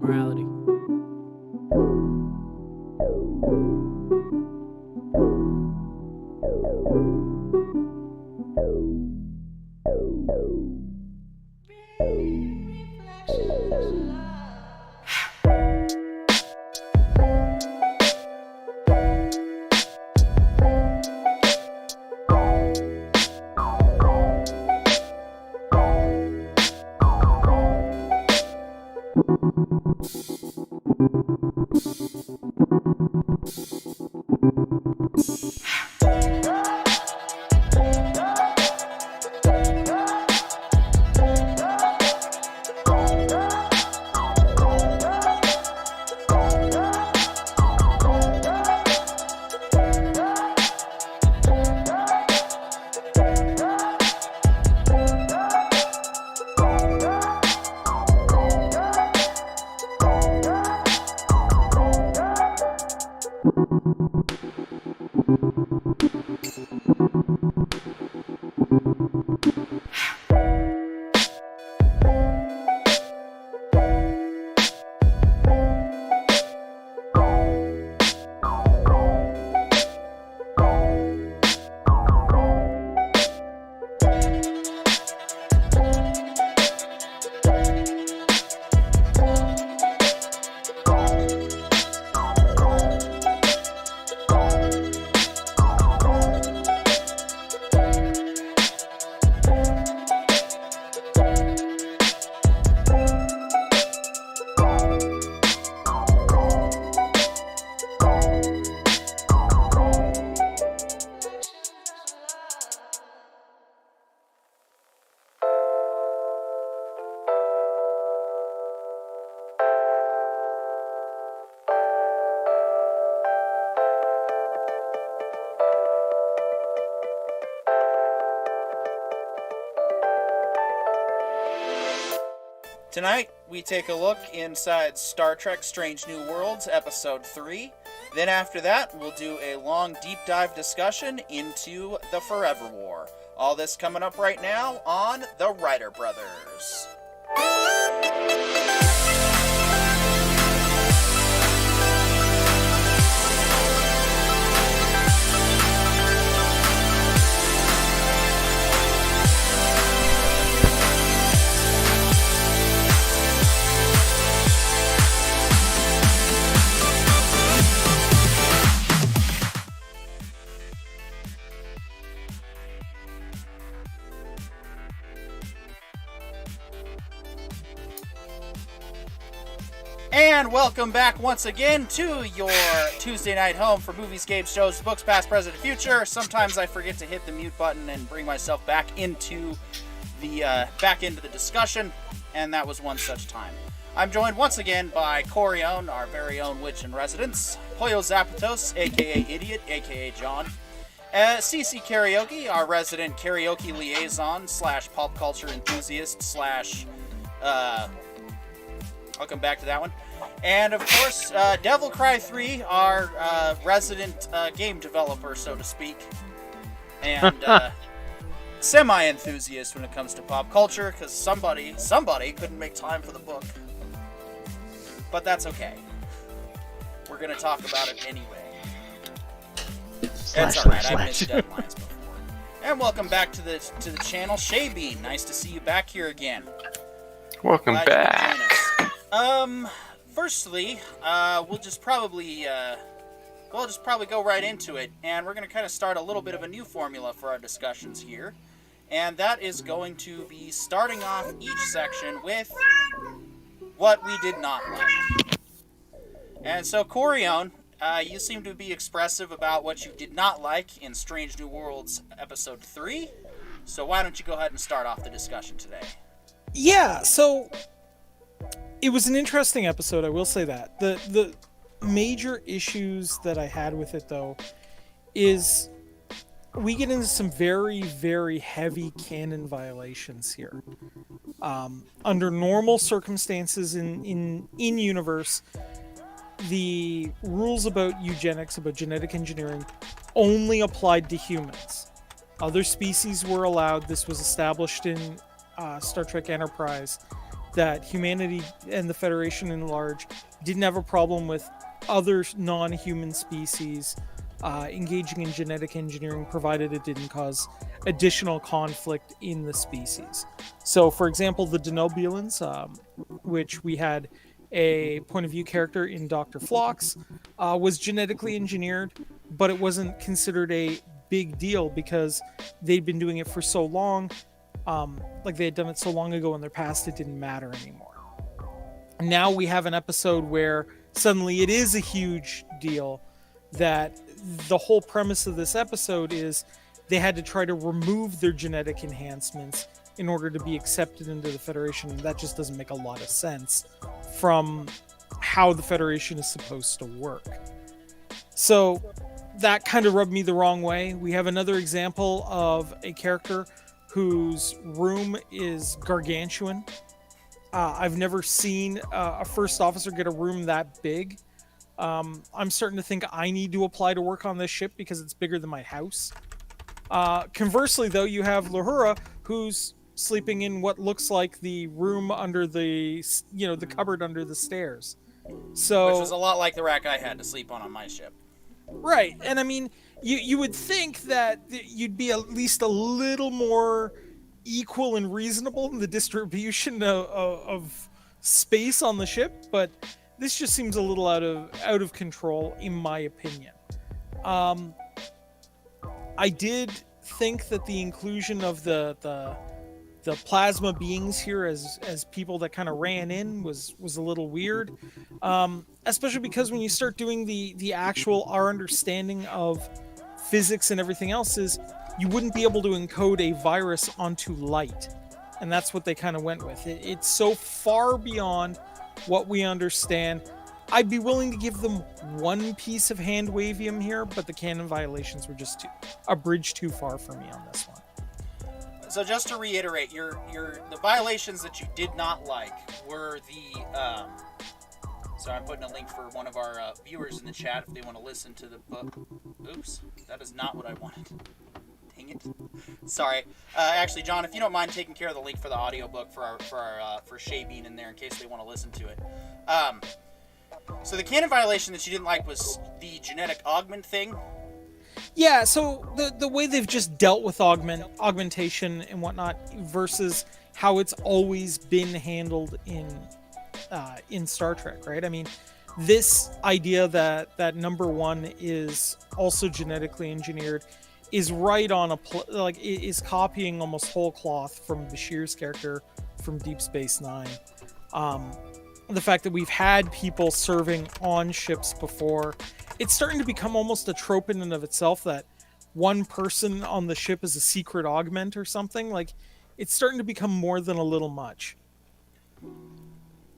Morality. Tonight, we take a look inside Star Trek Strange New Worlds, Episode 3. Then after that, we'll do a long deep dive discussion into the Forever War. All this coming up right now on The Writer Brothers. And welcome back once again to your Tuesday night home for movies, games, shows, books, past, present, and future. Sometimes I forget to hit the mute button and bring myself back into the discussion, and that was one such time. I'm joined once again by Corione, our very own witch in residence, Pollo Zapatos, aka Idiot, aka John, CC Karaoke, our resident karaoke liaison / pop culture enthusiast / I'll come back to that one. And, of course, Devil Cry 3, our resident game developer, so to speak. And semi-enthusiast when it comes to pop culture, because somebody couldn't make time for the book. But that's okay. We're going to talk about it anyway. That's alright, I've missed deadlines before. And welcome back to the channel, Shaybean. Nice to see you back here again. Welcome back. Firstly, we'll just probably go right into it, and we're going to kind of start a little bit of a new formula for our discussions here, and that is going to be starting off each section with what we did not like. And so, Corione, you seem to be expressive about what you did not like in Strange New Worlds Episode 3, so why don't you go ahead and start off the discussion today? Yeah, so it was an interesting episode, I will say that. The major issues that I had with it, though, is we get into some very, very heavy canon violations here. Under normal circumstances in universe, the rules about eugenics, about genetic engineering, only applied to humans. Other species were allowed. This was established in Star Trek Enterprise. that humanity and the Federation in large didn't have a problem with other non-human species engaging in genetic engineering, provided it didn't cause additional conflict in the species. So, for example, the Denobulans, which we had a point of view character in Dr. Phlox, was genetically engineered, but it wasn't considered a big deal because they'd been doing it for so long. Like they had done it so long ago in their past, it didn't matter anymore. Now we have an episode where suddenly it is a huge deal, that the whole premise of this episode is they had to try to remove their genetic enhancements in order to be accepted into the Federation, and that just doesn't make a lot of sense from how the Federation is supposed to work. So that kind of rubbed me the wrong way. We have another example of a character whose room is gargantuan. I've never seen a first officer get a room that big. I'm starting to think I need to apply to work on this ship because it's bigger than my house. Conversely, though, you have Lahura, who's sleeping in what looks like the room under the cupboard under the stairs. So, which is a lot like the rack I had to sleep on my ship. Right, and I mean, you would think that you'd be at least a little more equal and reasonable in the distribution of space on the ship, but this just seems a little out of control, in my opinion. I did think that the inclusion of the plasma beings here as people that kind of ran in was a little weird, especially because when you start doing the actual our understanding of physics and everything else is you wouldn't be able to encode a virus onto light, and that's what they kind of went with. It's so far beyond what we understand. I'd be willing to give them one piece of hand wavium here, but the canon violations were just a bridge too far for me on this one. So just to reiterate, the violations that you did not like were the so I'm putting a link for one of our viewers in the chat if they want to listen to the book. Oops, that is not what I wanted. Dang it. Sorry. Actually, John, if you don't mind taking care of the link for the audiobook for Shay being in there in case they want to listen to it. So the canon violation that you didn't like was the genetic augment thing. Yeah, so the way they've just dealt with augmentation and whatnot versus how it's always been handled in Star Trek, right? I mean, this idea that number one is also genetically engineered is right on is copying almost whole cloth from Bashir's character from Deep Space Nine. The fact that we've had people serving on ships before, it's starting to become almost a trope in and of itself that one person on the ship is a secret augment or something. Like, it's starting to become more than a little much.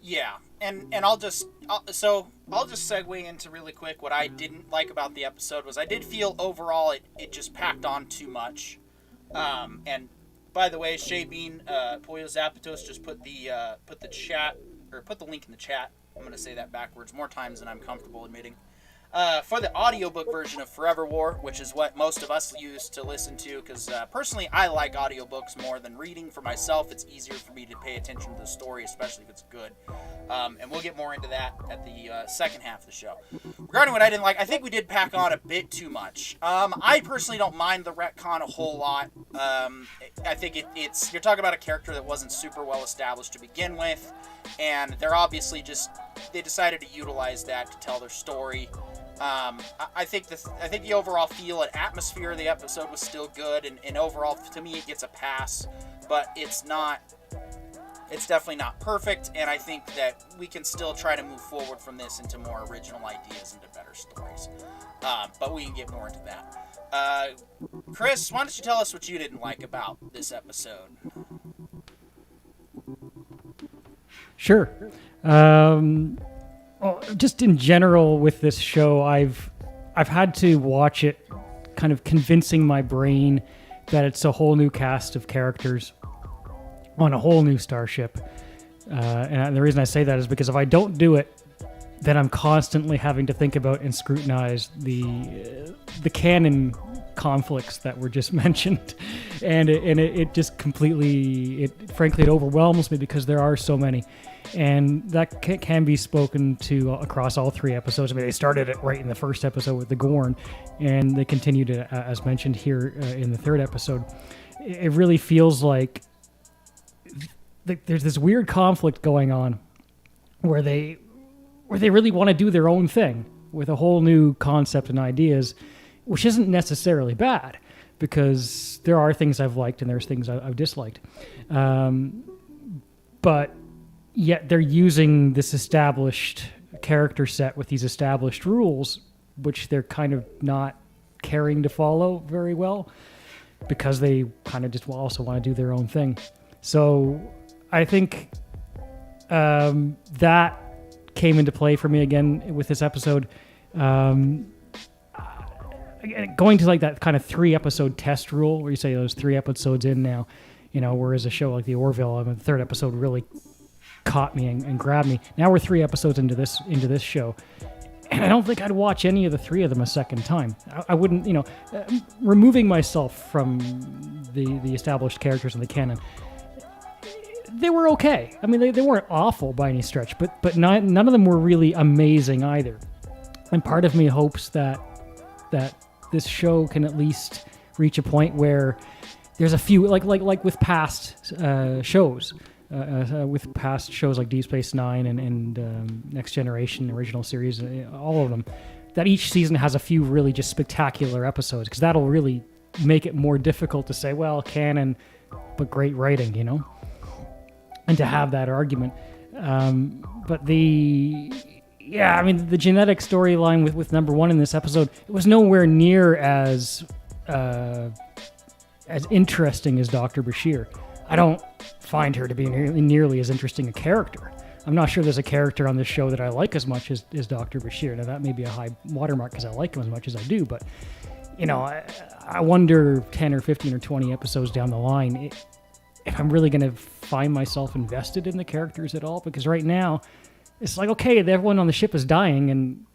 Yeah, and I'll just segue into really quick what I didn't like about the episode was I did feel overall it just packed on too much. And by the way, Shay Bean, Pollo Zapatos just put the link in the chat. I'm going to say that backwards more times than I'm comfortable admitting. For the audiobook version of Forever War, which is what most of us use to listen to, because personally I like audiobooks more than reading. For myself, it's easier for me to pay attention to the story, especially if it's good. And we'll get more into that at the second half of the show. Regarding what I didn't like, I think we did pack on a bit too much. I personally don't mind the retcon a whole lot. I think it's you're talking about a character that wasn't super well established to begin with, and they're obviously they decided to utilize that to tell their story. I think the overall feel and atmosphere of the episode was still good, and overall, to me, it gets a pass, but it's definitely not perfect, and I think that we can still try to move forward from this into more original ideas, into better stories. But we can get more into that. Chris, why don't you tell us what you didn't like about this episode? Sure. Well, just in general with this show, I've had to watch it kind of convincing my brain that it's a whole new cast of characters on a whole new starship. And the reason I say that is because if I don't do it, then I'm constantly having to think about and scrutinize the canon conflicts that were just mentioned, and it just completely, frankly, it overwhelms me because there are so many, and that can be spoken to across all 3 episodes. I mean, they started it right in the first episode with the Gorn, and they continued it, as mentioned here in the 3rd episode. It really feels like there's this weird conflict going on where they really want to do their own thing with a whole new concept and ideas, which isn't necessarily bad, because there are things I've liked and there's things I've disliked. But yet they're using this established character set with these established rules, which they're kind of not caring to follow very well, because they kind of just also want to do their own thing. So I think that came into play for me again with this episode. Going to like that kind of 3-episode test rule where you say those 3 episodes in now, whereas a show like the Orville, the 3rd episode really caught me and grabbed me. Now we're 3 episodes into this show, and I don't think I'd watch any of the 3 of them a second time. I wouldn't, removing myself from the established characters in the canon. They were okay. I mean, they weren't awful by any stretch, but none of them were really amazing either. And part of me hopes that this show can at least reach a point where there's a few, like with past shows, with past shows like Deep Space Nine and Next Generation, original series, all of them, that each season has a few really just spectacular episodes, because that'll really make it more difficult to say, well, canon, but great writing, and to have that argument. But the genetic storyline with number 1 in this episode, it was nowhere near as interesting as Dr. Bashir. I don't find her to be nearly as interesting a character. I'm not sure there's a character on this show that I like as much as Dr. Bashir. Now, that may be a high watermark because I like him as much as I do, but, I wonder 10 or 15 or 20 episodes down the line if I'm really going to find myself invested in the characters at all, because right now, it's like, okay, everyone on the ship is dying, and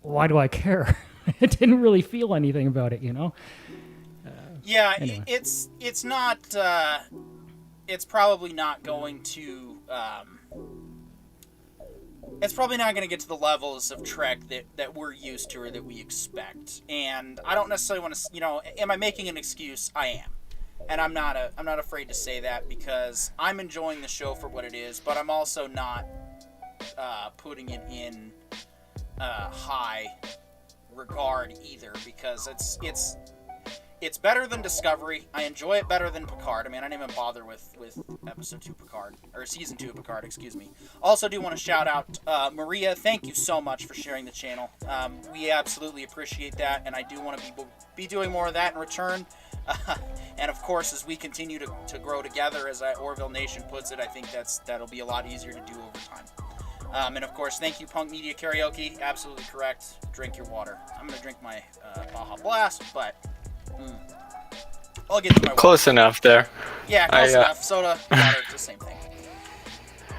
why do I care? I didn't really feel anything about it, Anyway. It's not. It's probably not going to. It's probably not going to get to the levels of Trek that we're used to or that we expect. And I don't necessarily want to. Am I making an excuse? I am. And I'm not afraid to say that, because I'm enjoying the show for what it is, but I'm also not putting it in high regard either, because it's better than Discovery. I enjoy it better than Picard. I mean, I didn't even bother with episode 2 Picard, or season 2 of Picard, excuse me. Also do want to shout out Maria. Thank you so much for sharing the channel. We absolutely appreciate that, and I do want to be doing more of that in return. And of course, as we continue to grow together, as Orville Nation puts it, I think that'll be a lot easier to do over time. And of course, thank you, Punk Media Karaoke. Absolutely correct. Drink your water. I'm going to drink my Baja Blast, but I'll get to my water. Close enough there. Yeah, close enough. Soda, water, it's the same thing.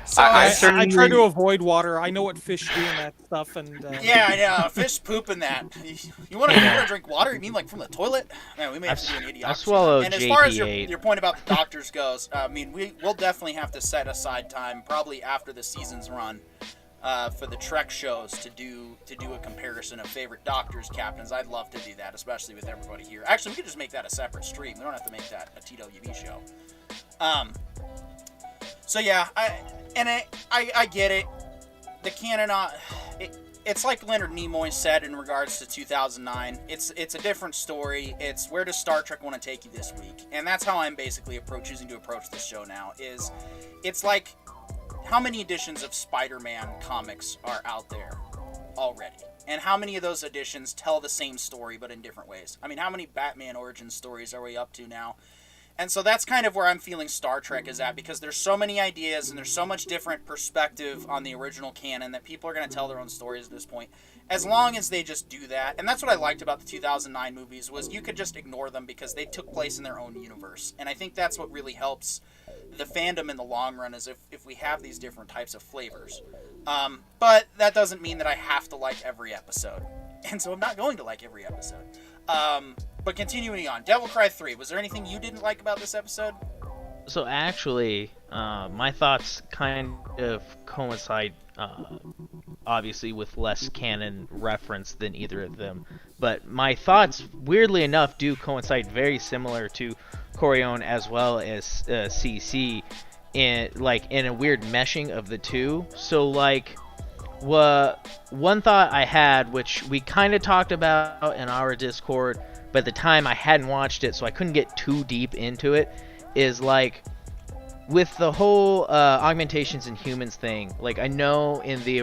So, I try to avoid water. I know what fish do and that stuff, and yeah, I know. Fish poop in that. You want to drink water? You mean like from the toilet? Man, we may have to do an idiot. I swallowed And as JP8. far as your point about the doctors goes, I mean, we'll definitely have to set aside time, probably after the season's run, for the Trek shows to do a comparison of favorite doctors, captains. I'd love to do that, especially with everybody here. Actually, we could just make that a separate stream. We don't have to make that a TWB show. So yeah, I get it. The canon, it's like Leonard Nimoy said in regards to 2009. It's a different story. It's where does Star Trek want to take you this week, and that's how I'm basically choosing to approach this show now. It's like, how many editions of Spider-Man comics are out there already? And how many of those editions tell the same story but in different ways? I mean, how many Batman origin stories are we up to now? And so that's kind of where I'm feeling Star Trek is at, because there's so many ideas and there's so much different perspective on the original canon that people are going to tell their own stories at this point. As long as they just do that. And that's what I liked about the 2009 movies, was you could just ignore them because they took place in their own universe. And I think that's what really helps the fandom in the long run, is if we have these different types of flavors. But that doesn't mean that I have to like every episode. And so I'm not going to like every episode. But continuing on, Devil Cry 3, was there anything you didn't like about this episode? So actually, my thoughts kind of coincide, obviously, with less canon reference than either of them. But my thoughts, weirdly enough, do coincide very similar to Corion as well as CC, in a weird meshing of the two. So one thought I had, which we kind of talked about in our Discord, but at the time I hadn't watched it, so I couldn't get too deep into it, is with the whole augmentations and humans thing. I know in the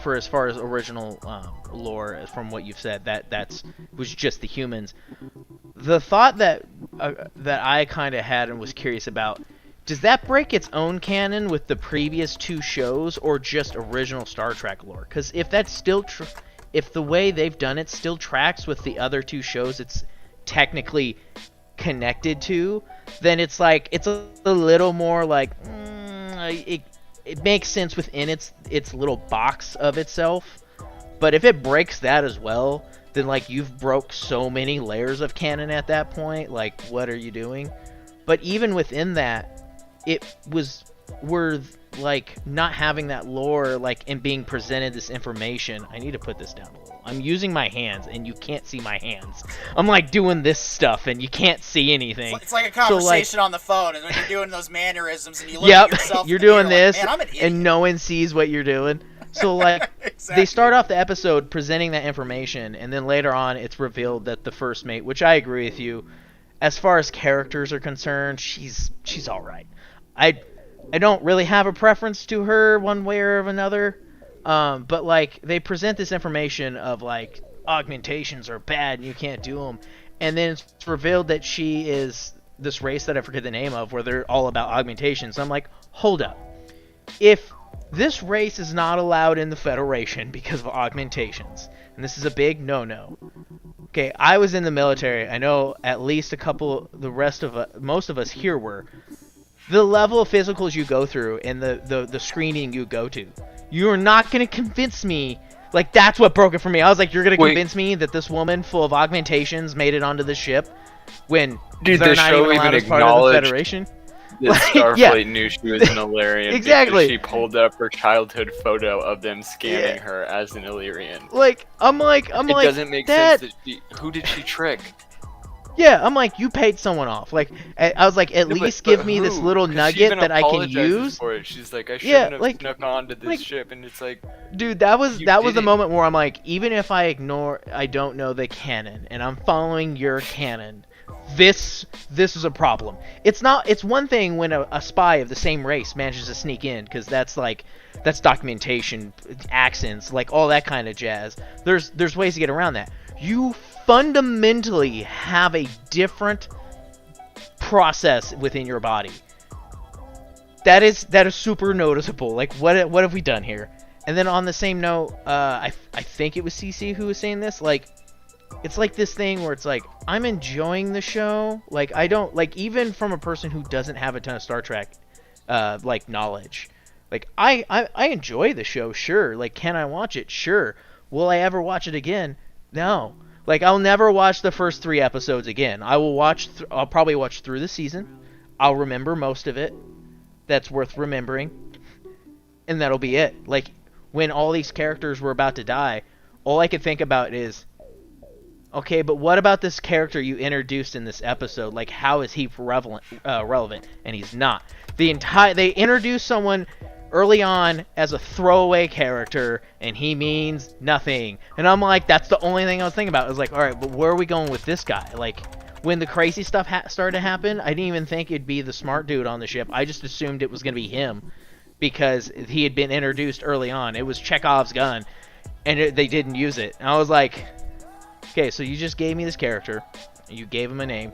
for as far as original lore, from what you've said, that was just the humans. The thought that I kind of had and was curious about, does that break its own canon with the previous two shows, or just original Star Trek lore? Because if that's still if the way they've done it still tracks with the other two shows it's technically connected to, then it's a little more it makes sense within its little box of itself. But if it breaks that as well, then you've broke so many layers of canon at that point. What are you doing? But even within that, it was worth not having that lore and being presented this information. I need to put this down a little. I'm using my hands and you can't see my hands. I'm doing this stuff and you can't see anything. It's like a conversation on the phone, and when you're doing those mannerisms and you look yep, at yourself, you're doing you're this, man, I'm an idiot. And no one sees what you're doing. So exactly. They start off the episode presenting that information, and then later on it's revealed that the first mate, which I agree with you, as far as characters are concerned, she's all right. I don't really have a preference to her one way or another, but they present this information of augmentations are bad and you can't do them, and then it's revealed that she is this race that I forget the name of, where they're all about augmentations. I'm hold up, if this race is not allowed in the Federation because of augmentations, and this is a big no-no. Okay, I was in the military. I know at least a couple, most of us here were. The level of physicals you go through and the screening you go to, you're not going to convince me. That's what broke it for me. I was you're going to convince me that this woman full of augmentations made it onto the ship when they're the not show even allowed even as part of the Federation? That Starfleet knew she was an Illyrian exactly. because she pulled up her childhood photo of them scanning her as an Illyrian. It doesn't make sense that who did she trick? Yeah, I'm you paid someone off. I was at least give me this little nugget that I can use. For it. She's I shouldn't have snuck onto this ship, and it's dude, that was the moment where I'm even if I don't know the canon, and I'm following your canon, this is a problem. It's one thing when a spy of the same race manages to sneak in, because that's documentation, accents, all that kind of jazz. There's ways to get around that. You fundamentally have a different process within your body. That is super noticeable. What have we done here? And then on the same note, I think it was CC who was saying this. It's this thing where it's I'm enjoying the show. I don't even from a person who doesn't have a ton of Star Trek knowledge. I enjoy the show, sure. Can I watch it? Sure. Will I ever watch it again? No. I'll never watch the first 3 episodes again. I'll probably watch through the season. I'll remember most of it. That's worth remembering. And that'll be it. When all these characters were about to die, all I could think about is, okay, but what about this character you introduced in this episode? How is he relevant? And he's not. They introduced someone early on as a throwaway character, and he means nothing. And I'm that's the only thing I was thinking about. I was all right, but where are we going with this guy? When the crazy stuff started to happen, I didn't even think it'd be the smart dude on the ship. I just assumed it was going to be him because he had been introduced early on. It was Chekhov's gun, and they didn't use it. And I was okay, so you just gave me this character. You gave him a name.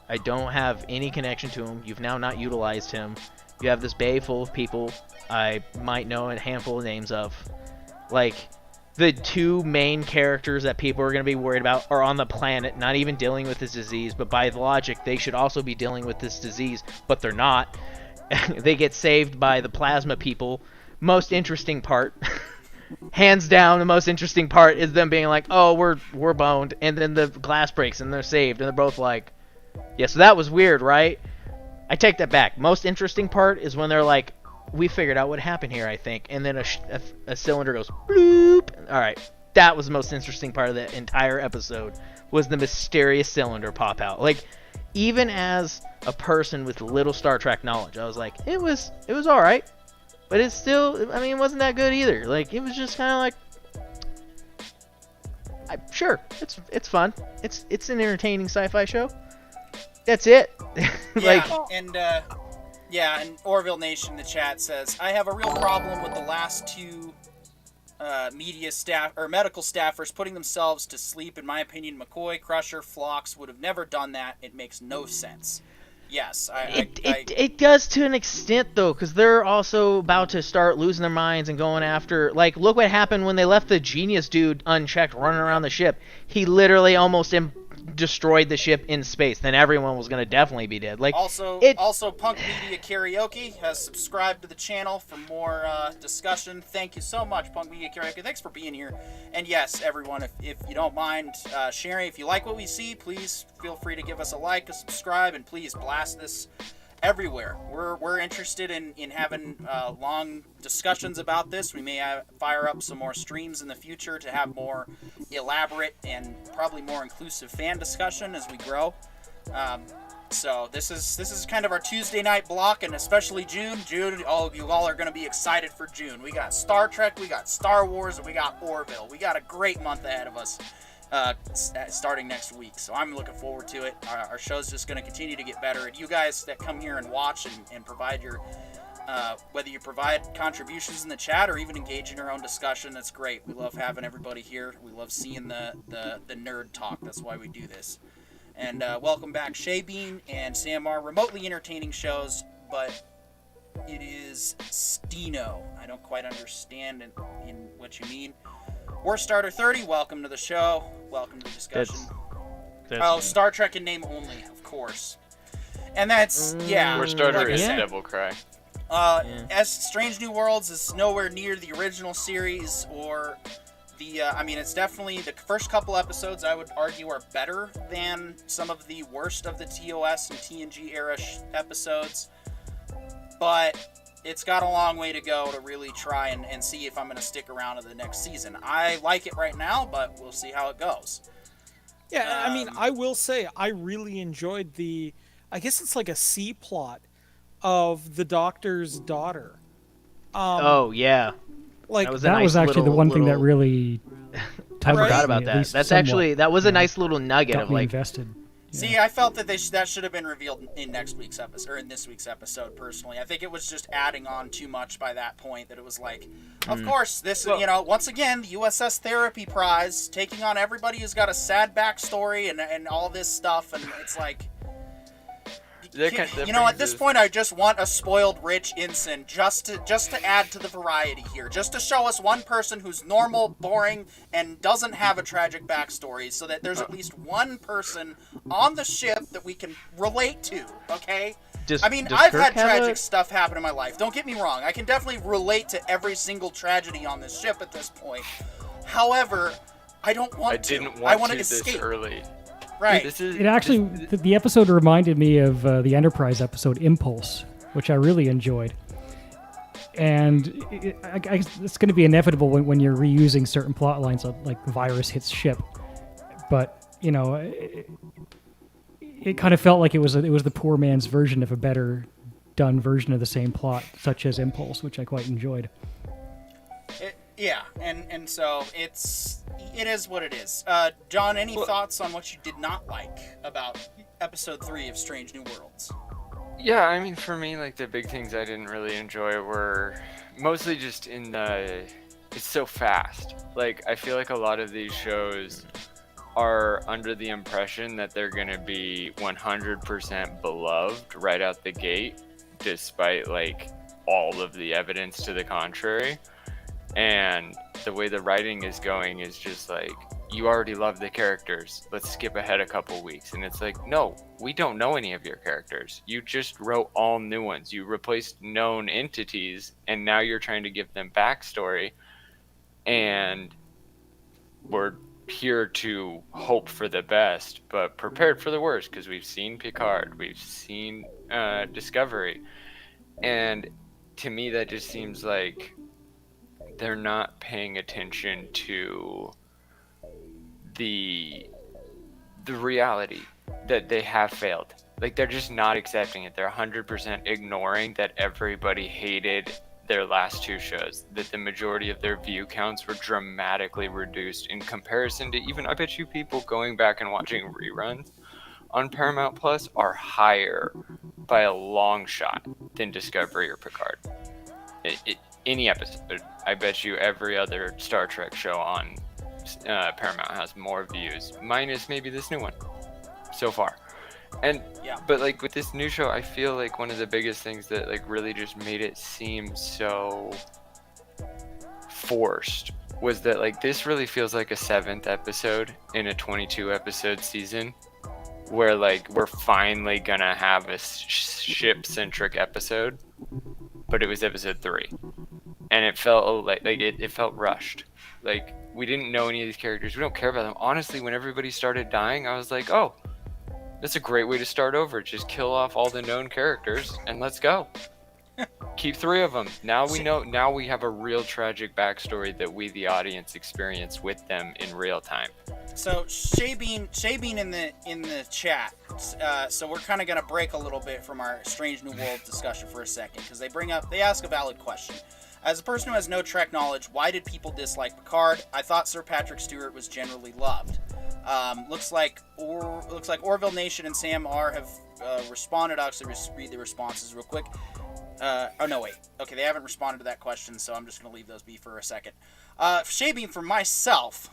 I don't have any connection to him. You've now not utilized him. You have this bay full of people I might know a handful of names of. The 2 main characters that people are going to be worried about are on the planet, not even dealing with this disease, but by logic, they should also be dealing with this disease, but they're not. They get saved by the plasma people. Most interesting part, hands down, the most interesting part is them being like, "Oh, we're boned," and then the glass breaks and they're saved, and they're both like, "Yeah, so that was weird, right?" I take that back. Most interesting part is when they're like, "We figured out what happened here, I think," and then a cylinder goes bloop. All right, that was the most interesting part of the entire episode, was the mysterious cylinder pop out. Like, even as a person with little Star Trek knowledge, I was like, it was all right, but it's still, I mean, it wasn't that good either. Like, it was just kind of like, sure, it's fun. It's an entertaining sci-fi show. That's it. Like, and Orville Nation in the chat says, I have a real problem with the last two media staff or medical staffers putting themselves to sleep. In my opinion, McCoy, Crusher, Phlox would have never done that. It makes no sense. Yes, it does to an extent though, because they're also about to start losing their minds and going after. Like, look what happened when they left the genius dude unchecked running around the ship. He literally almost destroyed the ship in space. Then everyone was gonna definitely be dead. Like, also Punk Media Karaoke has subscribed to the channel for more discussion. Thank you so much, Punk Media Karaoke. Thanks for being here. And yes, everyone, if you don't mind sharing, if you like what we see, please feel free to give us a like, a subscribe, and please blast this everywhere. We're interested in having long discussions about this. We may fire up some more streams in the future to have more elaborate and probably more inclusive fan discussion as we grow. So this is kind of our Tuesday night block, and especially June. You all are going to be excited for June. We got Star Trek, we got Star Wars, and we got Orville. We got a great month ahead of us. Starting next week, so I'm looking forward to it. Our show's just going to continue to get better, and you guys that come here and watch and provide your whether you provide contributions in the chat or even engage in your own discussion, that's great. We love having everybody here. We love seeing the nerd talk. That's why we do this. And welcome back, Shay Bean and Sam R. Remotely entertaining shows, but it is Steno. I don't quite understand in what you mean. War Starter 30, welcome to the show. Welcome to the discussion. That's Star Trek in name only, of course. And that's, War Starter like is Devil Cry. As Strange New Worlds is nowhere near the original series or the, it's definitely, the first couple episodes, I would argue, are better than some of the worst of the TOS and TNG era episodes. But it's got a long way to go to really try and see if I'm going to stick around to the next season. I like it right now, but we'll see how it goes. Yeah, I will say I really enjoyed I guess it's like a C plot of the Doctor's daughter. Oh, yeah. Like, that was actually the one thing that really I forgot about that. That was a nice little nugget of like invested. See, I felt that that should have been revealed in next week's episode, or in this week's episode. Personally, I think it was just adding on too much by that point. That it was like, of course, this once again the USS Therapy Prize taking on everybody who's got a sad backstory and all this stuff, and it's like, at this point, I just want a spoiled rich ensign just to add to the variety here, just to show us one person who's normal, boring, and doesn't have a tragic backstory, so that there's at least one person on the ship that we can relate to. Okay. I've had tragic stuff happen in my life. Don't get me wrong. I can definitely relate to every single tragedy on this ship at this point. However, I don't want to. I want to escape. This early. Right. The episode reminded me of the Enterprise episode Impulse, which I really enjoyed. And it's going to be inevitable when you're reusing certain plot lines, like the virus hits ship. But it kind of felt like it was the poor man's version of a better done version of the same plot, such as Impulse, which I quite enjoyed. Yeah, and so it is what it is. John, any thoughts on what you did not like about episode 3 of Strange New Worlds? Yeah, for me, like, the big things I didn't really enjoy were mostly just it's so fast. Like, I feel like a lot of these shows are under the impression that they're gonna be 100% beloved right out the gate, despite, like, all of the evidence to the contrary. And the way the writing is going is just like, you already love the characters, let's skip ahead a couple weeks. And it's like, no, we don't know any of your characters. You just wrote all new ones. You replaced known entities, and now you're trying to give them backstory. and we're here to hope for the best, but prepared for the worst, because we've seen Picard, we've seen Discovery, and to me that just seems like they're not paying attention to the reality that they have failed. Like, they're just not accepting it. They're 100% ignoring that everybody hated their last two shows, that the majority of their view counts were dramatically reduced in comparison to even, I bet you, people going back and watching reruns on Paramount Plus are higher by a long shot than Discovery or Picard. Any episode, I bet you every other Star Trek show on Paramount has more views, minus maybe this new one so far. And Yeah. but like with this new show, I feel like one of the biggest things that like really just made it seem so forced was that like this really feels like a 7th episode in a 22 episode season, where like we're finally gonna have a ship centric episode, but it was episode 3, and it felt like it felt rushed. Like, we didn't know any of these characters, we don't care about them. Honestly, when everybody started dying, I was like, oh, that's a great way to start over. Just kill off all the known characters and let's go. Keep 3 of them. Now we know. Now we have a real tragic backstory that we, the audience, experience with them in real time. So Shaybean in the chat. So we're kind of gonna break a little bit from our Strange New World discussion for a second, because they ask a valid question. As a person who has no Trek knowledge, why did people dislike Picard? I thought Sir Patrick Stewart was generally loved. Looks like Orville Nation and Sam R have responded. I'll actually read the responses real quick. Oh no, wait. Okay, they haven't responded to that question, so I'm just gonna leave those be for a second. Shaybean, for myself,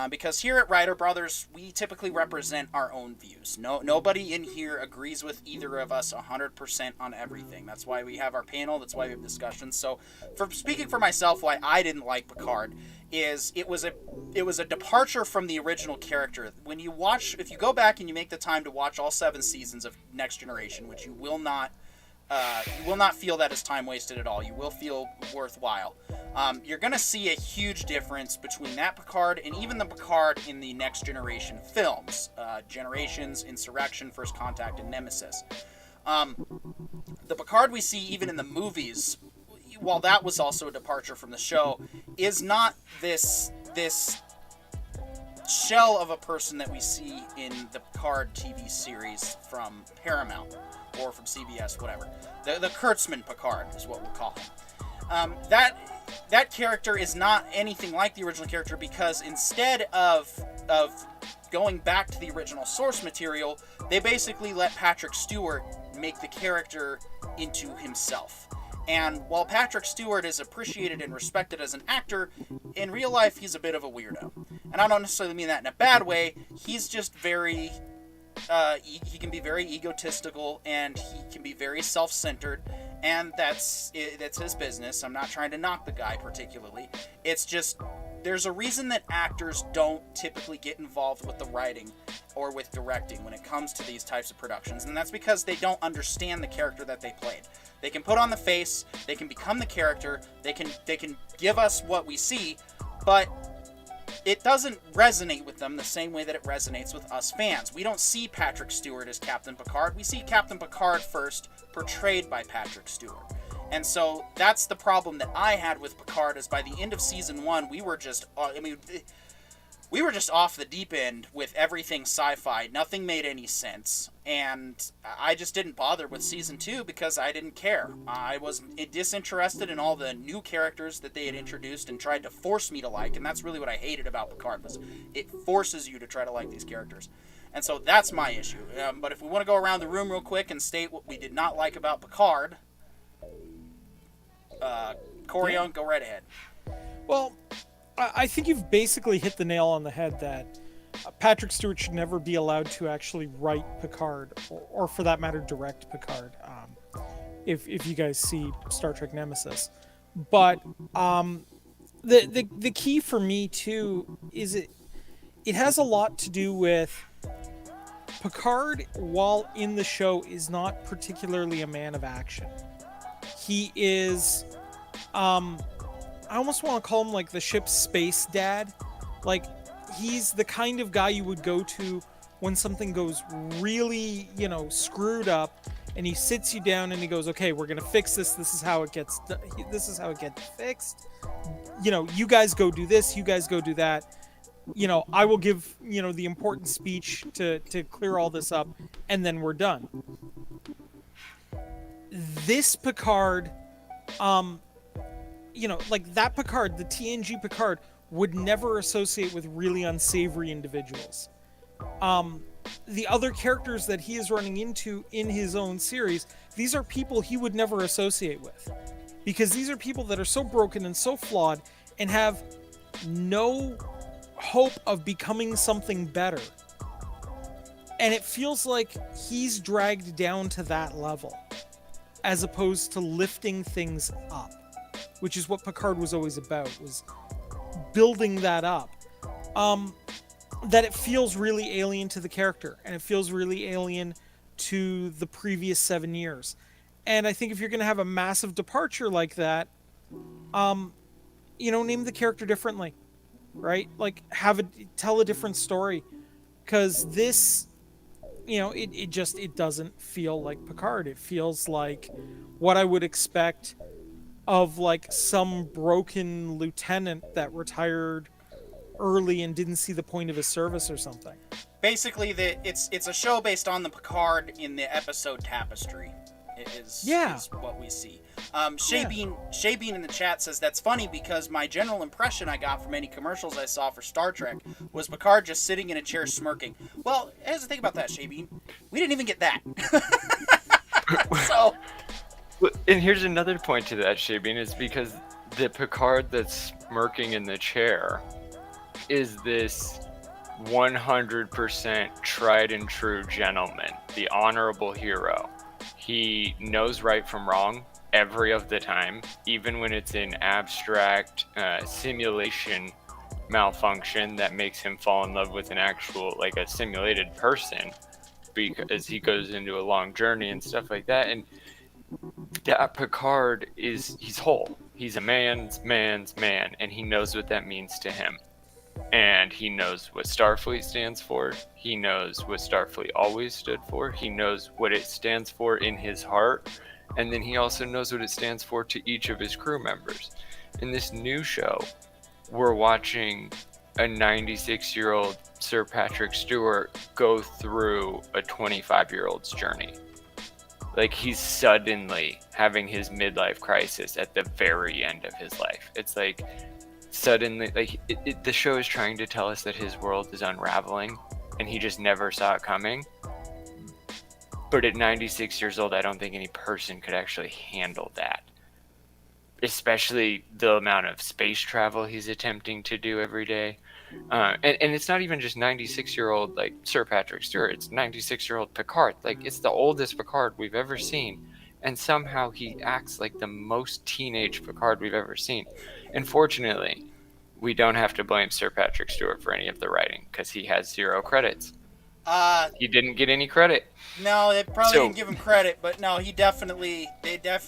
because here at Writer Brothers, we typically represent our own views. Nobody in here agrees with either of us 100% on everything. That's why we have our panel. That's why we have discussions. So, for speaking for myself, why I didn't like Picard is it was a departure from the original character. When you watch, if you go back and you make the time to watch all 7 seasons of Next Generation, which you will not feel that as time wasted at all. You will feel worthwhile. You're going to see a huge difference between that Picard and even the Picard in the Next Generation films. Generations, Insurrection, First Contact, and Nemesis. The Picard we see even in the movies, while that was also a departure from the show, is not this shell of a person that we see in the Picard TV series from Paramount or from CBS, whatever. The Kurtzman Picard is what we'll call him. That character is not anything like the original character, because instead of going back to the original source material, they basically let Patrick Stewart make the character into himself. And while Patrick Stewart is appreciated and respected as an actor, in real life he's a bit of a weirdo. And I don't necessarily mean that in a bad way. He's just very... he can be very egotistical, and he can be very self-centered, and that's his business. I'm not trying to knock the guy particularly. It's just, there's a reason that actors don't typically get involved with the writing or with directing when it comes to these types of productions, and that's because they don't understand the character that they played. They can put on the face, they can become the character, they can give us what we see, but it doesn't resonate with them the same way that it resonates with us fans. We don't see Patrick Stewart as Captain Picard. We see Captain Picard first, portrayed by Patrick Stewart. And so that's the problem that I had with Picard, is by the end of season 1, we were just off the deep end with everything sci-fi. Nothing made any sense. And I just didn't bother with season 2 because I didn't care. I was disinterested in all the new characters that they had introduced and tried to force me to like. And that's really what I hated about Picard, was it forces you to try to like these characters. And so that's my issue. But if we want to go around the room real quick and state what we did not like about Picard, Corion, go right ahead. Well, I think you've basically hit the nail on the head that Patrick Stewart should never be allowed to actually write Picard, or for that matter, direct Picard, if you guys see Star Trek Nemesis. But the key for me, too, is it has a lot to do with Picard, while in the show, is not particularly a man of action. He is... I almost want to call him like the ship's space dad. Like, he's the kind of guy you would go to when something goes really, screwed up, and he sits you down and he goes, okay, we're gonna fix this. This is how it gets fixed. You guys go do this, you guys go do that. I will give, the important speech to clear all this up, and then we're done. This Picard, like that Picard, the TNG Picard, would never associate with really unsavory individuals. The other characters that he is running into in his own series, these are people he would never associate with. Because these are people that are so broken and so flawed and have no hope of becoming something better. And it feels like he's dragged down to that level, as opposed to lifting things up, which is what Picard was always about, was building that up. That it feels really alien to the character, and it feels really alien to the previous 7 years. And I think if you're going to have a massive departure like that, name the character differently, right? Like, tell a different story, because this, it doesn't feel like Picard. It feels like what I would expect of like some broken lieutenant that retired early and didn't see the point of his service or something. Basically, it's a show based on the Picard in the episode Tapestry. Is what we see. Shay Bean in the chat says, that's funny because my general impression I got from any commercials I saw for Star Trek was Picard just sitting in a chair smirking. Well, here's the thing about that, Shay Bean. We didn't even get that. So... And here's another point to that, Shay Bean, is because the Picard that's smirking in the chair is this 100% tried and true gentleman, the honorable hero. He knows right from wrong every of the time, even when it's an abstract simulation malfunction that makes him fall in love with an actual, like a simulated person, because he goes into a long journey and stuff like that. And that Picard he's whole. He's a man's man, and he knows what that means to him. And he knows what Starfleet stands for. He knows what Starfleet always stood for. He knows what it stands for in his heart. And then he also knows what it stands for to each of his crew members. In this new show, we're watching a 96-year-old Sir Patrick Stewart go through a 25-year-old's journey. Like, he's suddenly having his midlife crisis at the very end of his life. It's like, suddenly, like, the show is trying to tell us that his world is unraveling, and he just never saw it coming. But at 96 years old, I don't think any person could actually handle that. Especially the amount of space travel he's attempting to do every day. And it's not even just 96-year-old, like, Sir Patrick Stewart. It's 96-year-old Picard. Like, it's the oldest Picard we've ever seen. And somehow he acts like the most teenage Picard we've ever seen. And fortunately, we don't have to blame Sir Patrick Stewart for any of the writing, because he has 0 credits. He didn't get any credit. No, they probably didn't give him credit, but no, they definitely.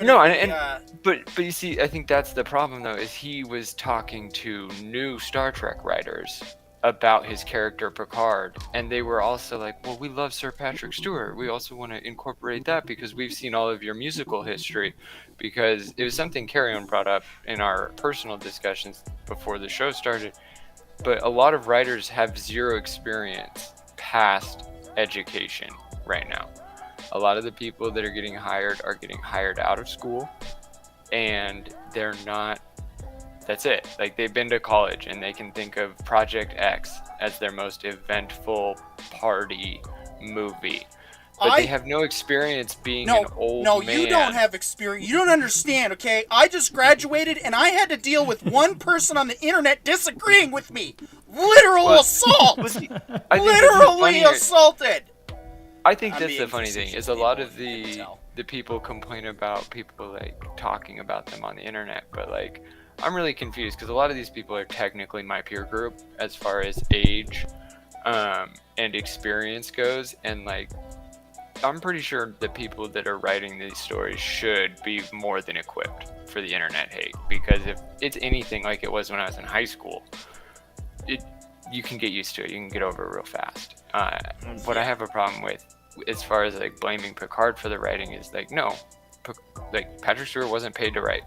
No, but you see, I think that's the problem though, is he was talking to new Star Trek writers about his character Picard, and they were also like, well, we love Sir Patrick Stewart. We also want to incorporate that because we've seen all of your musical history. Because it was something Carry-On brought up in our personal discussions before the show started. But a lot of writers have 0 experience past education right now. A lot of the people that are getting hired out of school, and they're not, that's it. Like, they've been to college and they can think of Project X as their most eventful party movie. But they have no experience being an old man. No, you don't have experience. You don't understand, okay? I just graduated and I had to deal with one person on the internet disagreeing with me. Literal assault! Literally assaulted! I think that's the funny thing, is a lot of the people complain about people, like, talking about them on the internet, but, like, I'm really confused, because a lot of these people are technically my peer group as far as age and experience goes, and, like, I'm pretty sure the people that are writing these stories should be more than equipped for the internet hate, because if it's anything like it was when I was in high school, you can get used to it. You can get over it real fast. What I have a problem with, as far as like blaming Picard for the writing, is like, no, like Patrick Stewart wasn't paid to write.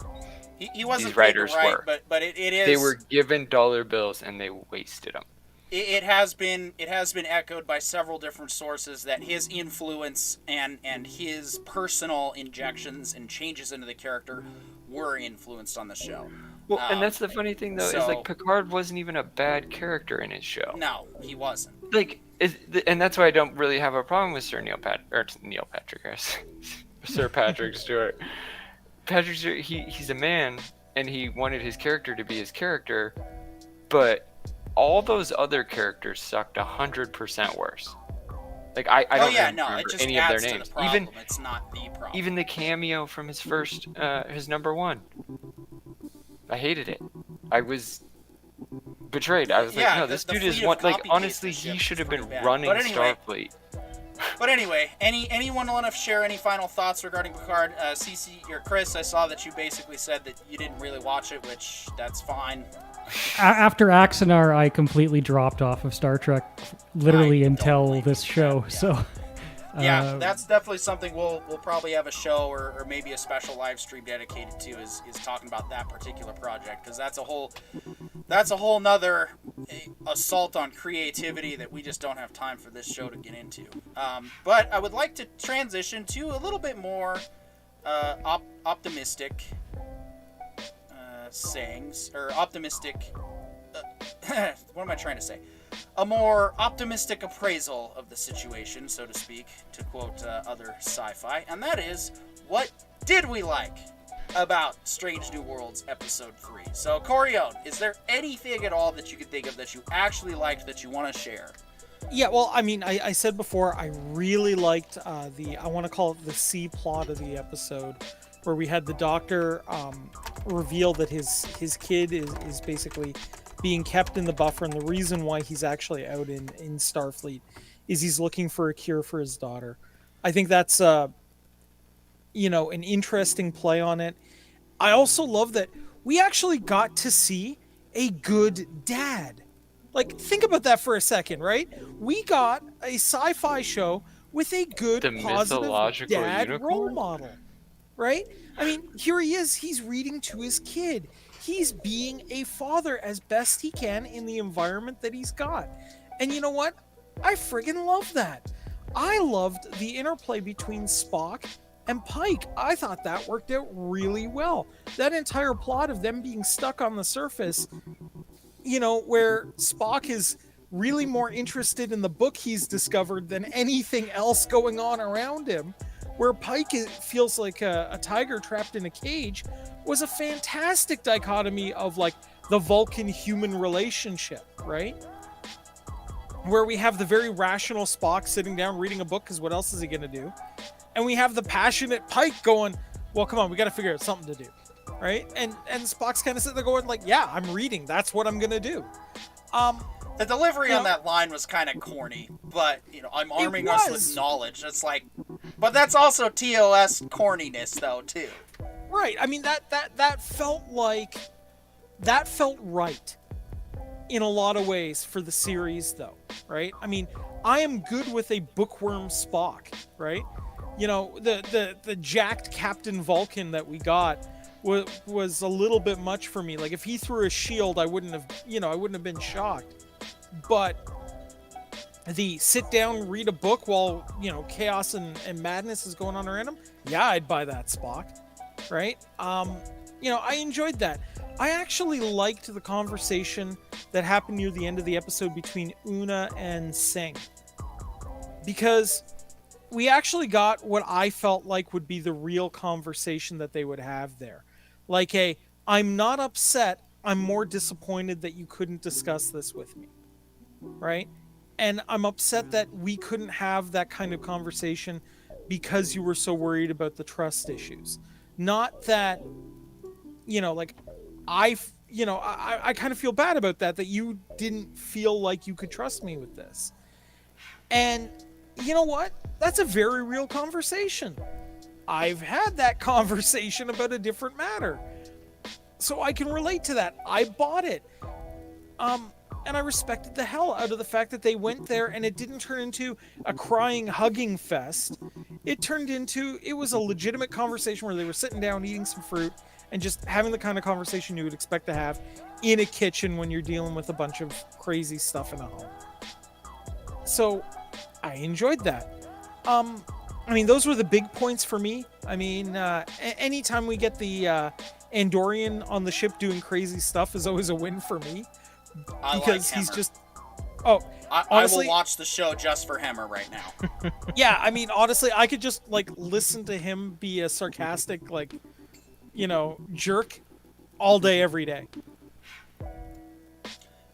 He wasn't These writers paid to write, were. but it is. They were given dollar bills and they wasted them. It has been echoed by several different sources that his influence and his personal injections and changes into the character were influenced on the show. Well, and that's the funny thing though, is like Picard wasn't even a bad character in his show. No, he wasn't. Like, and that's why I don't really have a problem with Sir Sir Patrick Stewart. Patrick Stewart, he's a man, and he wanted his character to be his character, but all those other characters sucked 100% worse. Like I don't remember any of their names. Even it's not the problem. Even the cameo from his first his number one. I hated it. I was betrayed. I was like, no, this dude is one. Like, honestly, he should have been running Starfleet. But anyway, anyone want to share any final thoughts regarding Picard? CC or Chris, I saw that you basically said that you didn't really watch it, which that's fine. After Axanar, I completely dropped off of Star Trek, literally until this show. So. Yeah, that's definitely something we'll probably have a show or maybe a special live stream dedicated to is talking about that particular project, because that's a whole nother assault on creativity that we just don't have time for this show to get into. But I would like to transition to a little bit more optimistic sayings, or optimistic what am I trying to say? A more optimistic appraisal of the situation, so to speak, to quote other sci-fi, and that is, what did we like about Strange New Worlds Episode 3? So, Corione, is there anything at all that you could think of that you actually liked that you want to share? Yeah, well, I mean, I said before, I really liked I want to call it the C plot of the episode, where we had the Doctor reveal that his kid is basically being kept in the buffer, and the reason why he's actually out in Starfleet is he's looking for a cure for his daughter. I think that's an interesting play on it. I also love that we actually got to see a good dad. Like, think about that for a second, right? We got a sci-fi show with a good, positive dad role model, right? I mean, here he is. He's reading to his kid. He's being a father as best he can in the environment that he's got. And you know what? I friggin' love that. I loved the interplay between Spock and Pike. I thought that worked out really well. That entire plot of them being stuck on the surface, where Spock is really more interested in the book he's discovered than anything else going on around him, where Pike feels like a tiger trapped in a cage, was a fantastic dichotomy of like the Vulcan-human relationship, right? Where we have the very rational Spock sitting down reading a book because what else is he going to do? And we have the passionate Pike going, well, come on, we got to figure out something to do, right? And Spock's kind of sitting there going like, yeah, I'm reading. That's what I'm going to do. The delivery on that line was kind of corny, but, I'm arming us with knowledge. It's like, but that's also TOS corniness, though, too. Right. I mean, that felt right in a lot of ways for the series, though, right? I mean, I am good with a bookworm Spock, right? The jacked Captain Vulcan that we got was a little bit much for me. Like, if he threw a shield, I wouldn't have been shocked. But the sit down, read a book while, chaos and madness is going on around him, yeah, I'd buy that Spock, right? I enjoyed that. I actually liked the conversation that happened near the end of the episode between Una and Singh, because we actually got what I felt like would be the real conversation that they would have there. Like I'm not upset, I'm more disappointed that you couldn't discuss this with me. Right? And I'm upset that we couldn't have that kind of conversation because you were so worried about the trust issues. Not that, I kind of feel bad about that you didn't feel like you could trust me with this. And you know what? That's a very real conversation. I've had that conversation about a different matter. So I can relate to that. I bought it. And I respected the hell out of the fact that they went there and it didn't turn into a crying, hugging fest. It was a legitimate conversation where they were sitting down, eating some fruit, and just having the kind of conversation you would expect to have in a kitchen when you're dealing with a bunch of crazy stuff in a home. So I enjoyed that. I mean, those were the big points for me. I mean, anytime we get the Andorian on the ship doing crazy stuff is always a win for me. Because he's just... Oh, honestly, I will watch the show just for Hemmer right now. Yeah, I mean, honestly, I could just, like, listen to him be a sarcastic, like, jerk all day, every day.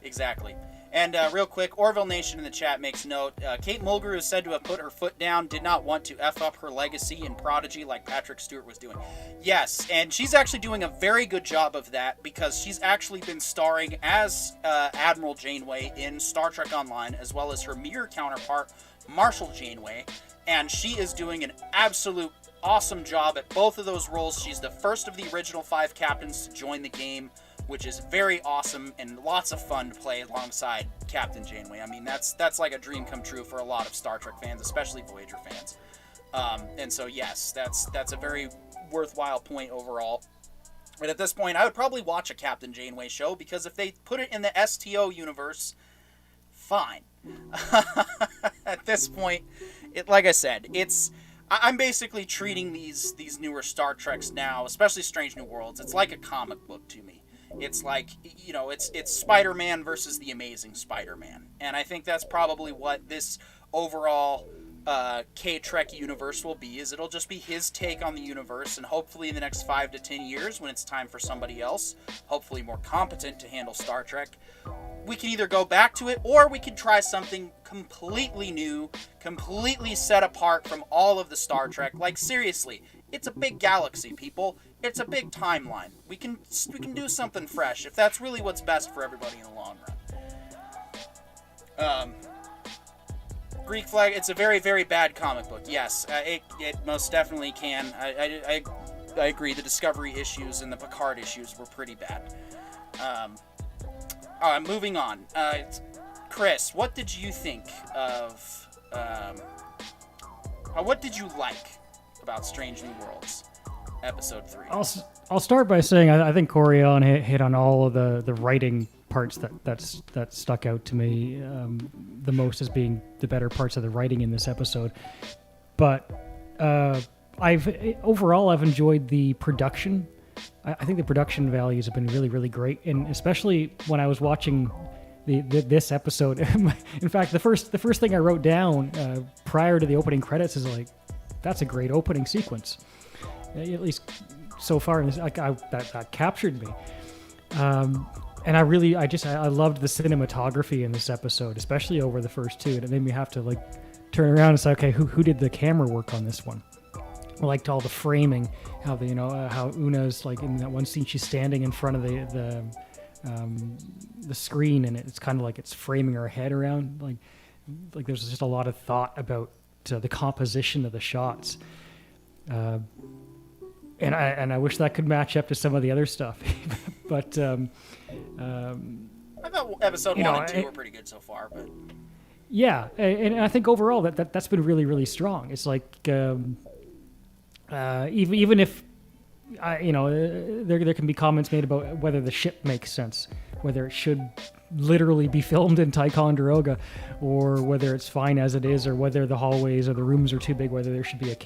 Exactly. And real quick, Orville Nation in the chat makes note. Kate Mulgrew is said to have put her foot down, did not want to F up her legacy in Prodigy like Patrick Stewart was doing. Yes, and she's actually doing a very good job of that because she's actually been starring as Admiral Janeway in Star Trek Online, as well as her mirror counterpart, Marshall Janeway. And she is doing an absolute awesome job at both of those roles. She's the first of the original 5 captains to join the game, which is very awesome and lots of fun to play alongside Captain Janeway. I mean, that's like a dream come true for a lot of Star Trek fans, especially Voyager fans. And so, yes, that's a very worthwhile point overall. And at this point, I would probably watch a Captain Janeway show, because if they put it in the STO universe, fine. At this point, like I said, I'm basically treating these newer Star Treks now, especially Strange New Worlds, it's like a comic book to me. It's like, it's Spider-Man versus the Amazing Spider-Man. And I think that's probably what this overall K-Trek universe will be, is it'll just be his take on the universe, and hopefully in the next 5 to 10 years, when it's time for somebody else, hopefully more competent to handle Star Trek, we can either go back to it, or we can try something completely new, completely set apart from all of the Star Trek. Like, seriously, it's a big galaxy, people. It's a big timeline. We can do something fresh, if that's really what's best for everybody in the long run. Greek Flag, it's a very, very bad comic book. Yes, it most definitely can. I agree, the Discovery issues and the Picard issues were pretty bad. Moving on. Chris, what did you think of... what did you like about Strange New Worlds? Episode 3. I'll start by saying I think Corian hit on all of the writing parts that stuck out to me the most as being the better parts of the writing in this episode. But I've enjoyed the production. I think the production values have been really, really great, and especially when I was watching this episode. In fact, the first thing I wrote down prior to the opening credits is like, that's a great opening sequence. At least so far, that captured me. And I loved the cinematography in this episode, especially over the first 2. And it made me have to turn around and say, okay, who did the camera work on this one? I liked all the framing, how how Una's in that one scene, she's standing in front of the screen, and it's kind of like it's framing her head around. Like there's just a lot of thought about the composition of the shots. And I wish that could match up to some of the other stuff, but I thought episode 1 and 2 were pretty good so far, but yeah, and I think overall that's been really, really strong. It's like even if there can be comments made about whether the ship makes sense, whether it should literally be filmed in Ticonderoga, or whether it's fine as it is, or whether the hallways or the rooms are too big, whether there should be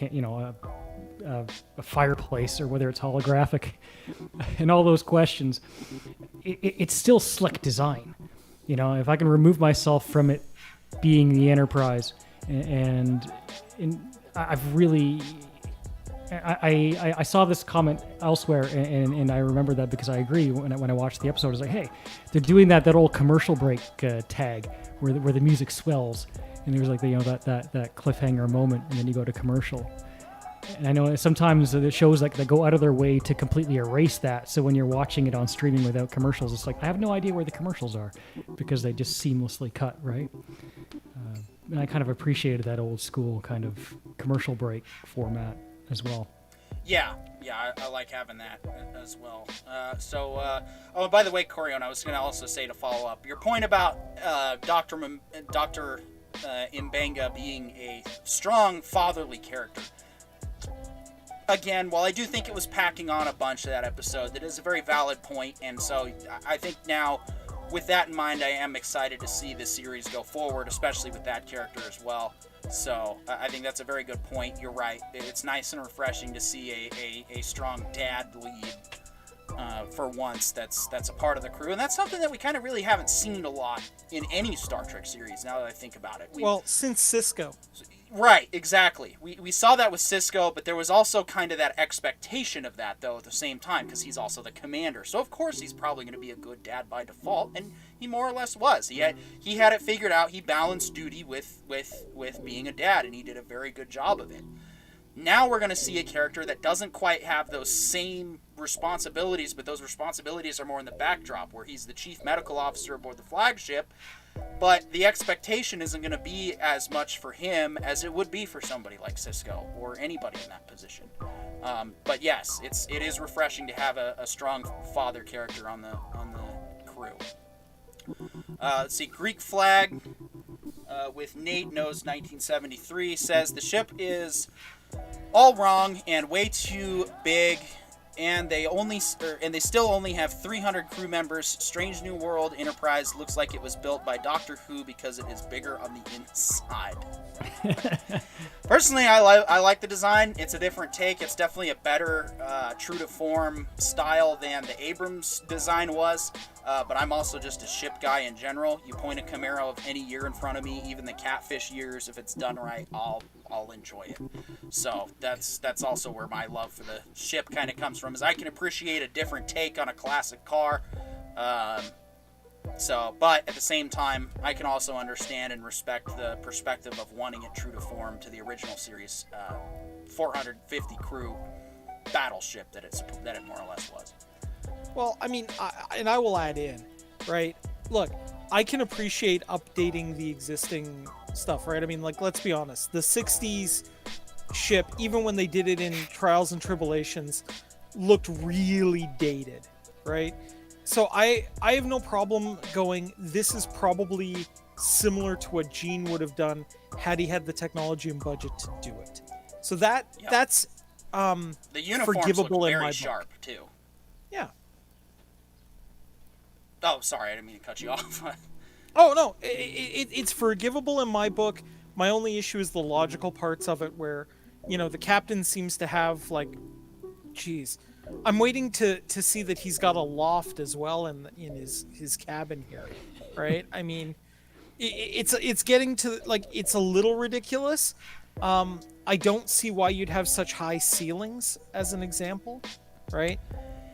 a fireplace, or whether it's holographic, and all those questions. It's still slick design. If I can remove myself from it being the Enterprise, and I've really... I saw this comment elsewhere, and I remember that because I agree. When I watched the episode, I was like, hey, they're doing that old commercial break tag where the music swells, and there's that cliffhanger moment, and then you go to commercial. And I know sometimes the shows that go out of their way to completely erase that, so when you're watching it on streaming without commercials, it's like I have no idea where the commercials are, because they just seamlessly cut, right? And I kind of appreciated that old school kind of commercial break format as well. Yeah, I like having that as well. Oh, by the way, Corion, I was going to also say to follow up your point about Dr. Mbenga being a strong fatherly character. Again, while I do think it was packing on a bunch of that episode, that is a very valid point, and so I think now, with that in mind, I am excited to see the series go forward, especially with that character as well. So I think that's a very good point. You're right. It's nice and refreshing to see a strong dad lead for once that's a part of the crew. And that's something that we kind of really haven't seen a lot in any Star Trek series, now that I think about it. Since Cisco. Right, exactly. We saw that with Cisco, but there was also kind of that expectation of that, though, at the same time, because he's also the commander. So, of course, he's probably going to be a good dad by default, and he more or less was. He had it figured out. He balanced duty with being a dad, and he did a very good job of it. Now we're going to see a character that doesn't quite have those same responsibilities, but those responsibilities are more in the backdrop, where he's the chief medical officer aboard the flagship, but the expectation isn't going to be as much for him as it would be for somebody like Cisco or anybody in that position. But yes, it is refreshing to have a strong father character on the crew. Let's see, Greek flag with Nate Knows 1973 says the ship is all wrong and way too big, and they still only have 300 crew members. Strange New World Enterprise looks like it was built by Doctor Who because it is bigger on the inside. Personally, I like the design. It's a different take. It's definitely a better true to form style than the Abrams design was. But I'm also just a ship guy in general. You point a Camaro of any year in front of me, even the Catfish years, if it's done right, I'll enjoy it. So that's also where my love for the ship kind of comes from, is I can appreciate a different take on a classic car. But at the same time, I can also understand and respect the perspective of wanting it true to form to the original series, 450 crew battleship that it more or less was. Well, I mean, I will add in, right? Look, I can appreciate updating the existing stuff, right? I mean, like, let's be honest. The 60s ship, even when they did it in Trials and Tribulations, looked really dated, right? So I have no problem going, this is probably similar to what Gene would have done had he had the technology and budget to do it. So that's the uniforms forgivable look in very my sharp book. too. Yeah. Oh, sorry, I didn't mean to cut you off. Oh, no, it's forgivable in my book. My only issue is the logical parts of it where, the captain seems to have, like, geez. I'm waiting to see that he's got a loft as well in his cabin here, right? I mean, it's getting to, like, it's a little ridiculous. I don't see why you'd have such high ceilings, as an example, right?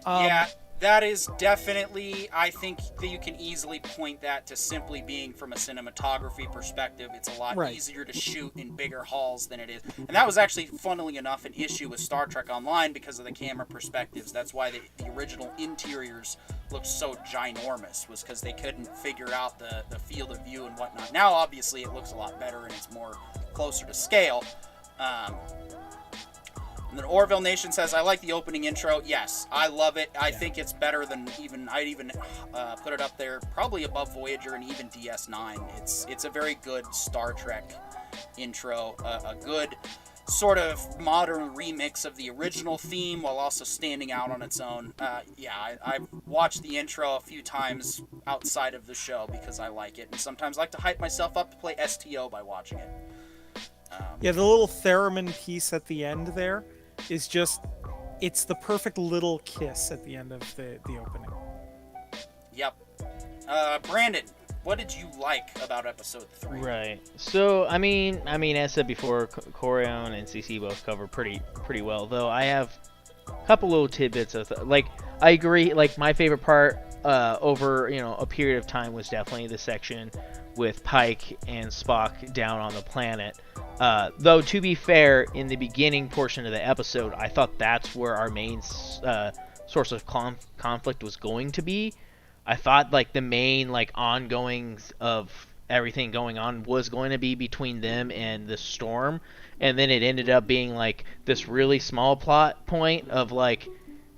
Yeah. That is definitely, I think that you can easily point that to simply being from a cinematography perspective. It's a lot easier to shoot in bigger halls than it is. And that was actually, funnily enough, an issue with Star Trek Online because of the camera perspectives. That's why the original interiors looked so ginormous, was because they couldn't figure out the field of view and whatnot. Now, obviously, it looks a lot better and it's more closer to scale. And then Orville Nation says, I like the opening intro. Yes, I love it. I think it's better than I'd put it up there, probably above Voyager and even DS9. It's a very good Star Trek intro, a good sort of modern remix of the original theme while also standing out on its own. I've watched the intro a few times outside of the show because I like it, and sometimes I like to hype myself up to play STO by watching it. The little theremin piece at the end there is just, it's the perfect little kiss at the end of the opening. Yep. Brandon, what did you like about episode 3? Right. So, I mean, as said before, Corion and CC both cover pretty well, though I have a couple little tidbits of, I agree, like, my favorite part over, a period of time was definitely the section with Pike and Spock down on the planet. Though, to be fair, in the beginning portion of the episode, I thought that's where our main source of conflict was going to be. I thought, like, the main, like, ongoings of everything going on was going to be between them and the storm, and then it ended up being like this really small plot point of like,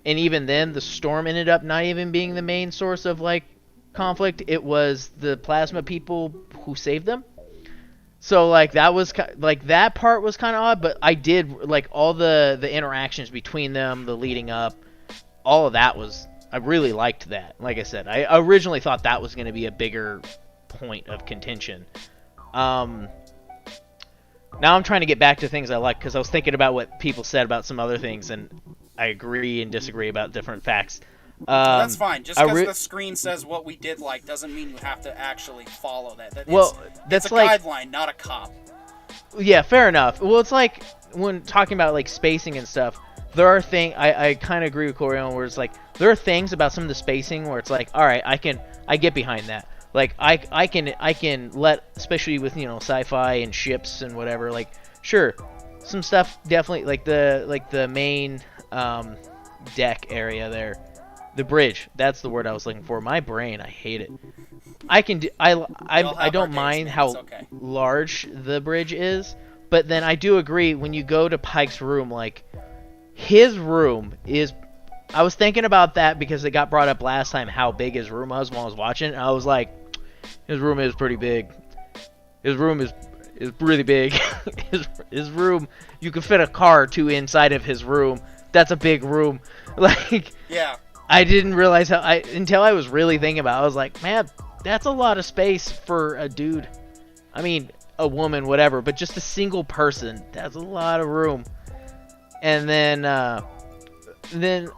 and even then the storm ended up not even being the main source of like conflict. It was the plasma people who saved them. So like that was like that part was kind of odd, but I did like all the interactions between them, the leading up, all of that was, I really liked that. Like I said, I originally thought that was going to be a bigger point of contention. Now I'm trying to get back to things I like, because I was thinking about what people said about some other things, and I agree and disagree about different facts. That's fine. Just because the screen says what we did like doesn't mean you have to actually follow that. It's a like, guideline, not a cop. Yeah, fair enough. Well, it's like when talking about like spacing and stuff, there are things I kind of agree with Corey on, where it's like there are things about some of the spacing where it's like, all right, I get behind that. Like I can let, especially with, you know, sci-fi and ships and whatever, like sure, some stuff definitely, like the main deck area there, the bridge, that's the word I was looking for. My brain, I hate it. I don't mind how large the bridge is, but then I do agree when you go to Pike's room, like his room is, I was thinking about that because it got brought up last time how big his room was when I was watching, and I was like, his room is pretty big. His room is really big. his room, you could fit a car or two inside of his room. That's a big room. Like, yeah. I didn't realize until I was really thinking about it, I was like, man, that's a lot of space for a dude. I mean, a woman, whatever, but just a single person, that's a lot of room. And then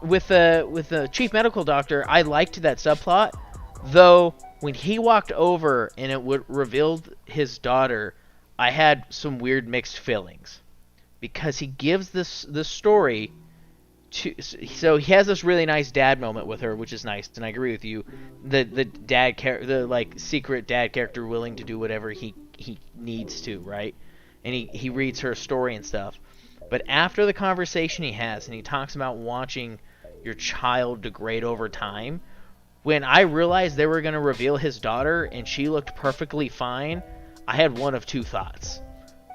with the chief medical doctor, I liked that subplot, though when he walked over and it revealed his daughter, I had some weird mixed feelings, because he gives this story so he has this really nice dad moment with her, which is nice, and I agree with you. The dad the like secret dad character willing to do whatever he needs to, right? And he reads her story and stuff. But after the conversation he has, and he talks about watching your child degrade over time, when I realized they were going to reveal his daughter and she looked perfectly fine, I had one of two thoughts.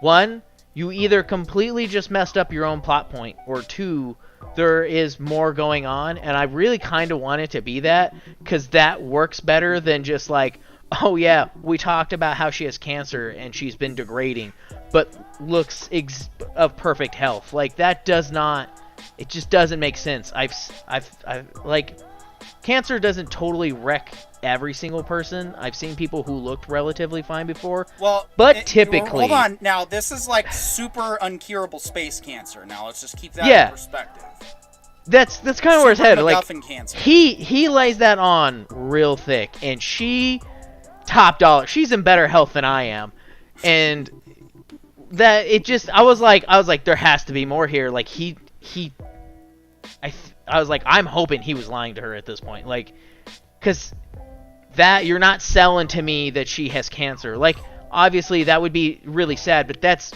One, you either completely just messed up your own plot point, or two, there is more going on, and I really kind of want it to be that, because that works better than just like, oh yeah, we talked about how she has cancer and she's been degrading, but looks of perfect health. Like, that does not, it just doesn't make sense. I've like, cancer doesn't totally wreck every single person. I've seen people who looked relatively fine before. Well, but typically, hold on. Now, this is like super uncurable space cancer. Now, let's just keep that in perspective. That's kind of where it's headed. Like, cancer. He lays that on real thick, and she, top dollar. She's in better health than I am, and that it just, I was like, there has to be more here. Like I was like, I'm hoping he was lying to her at this point, like, because that, you're not selling to me that she has cancer. Like, obviously that would be really sad, but that's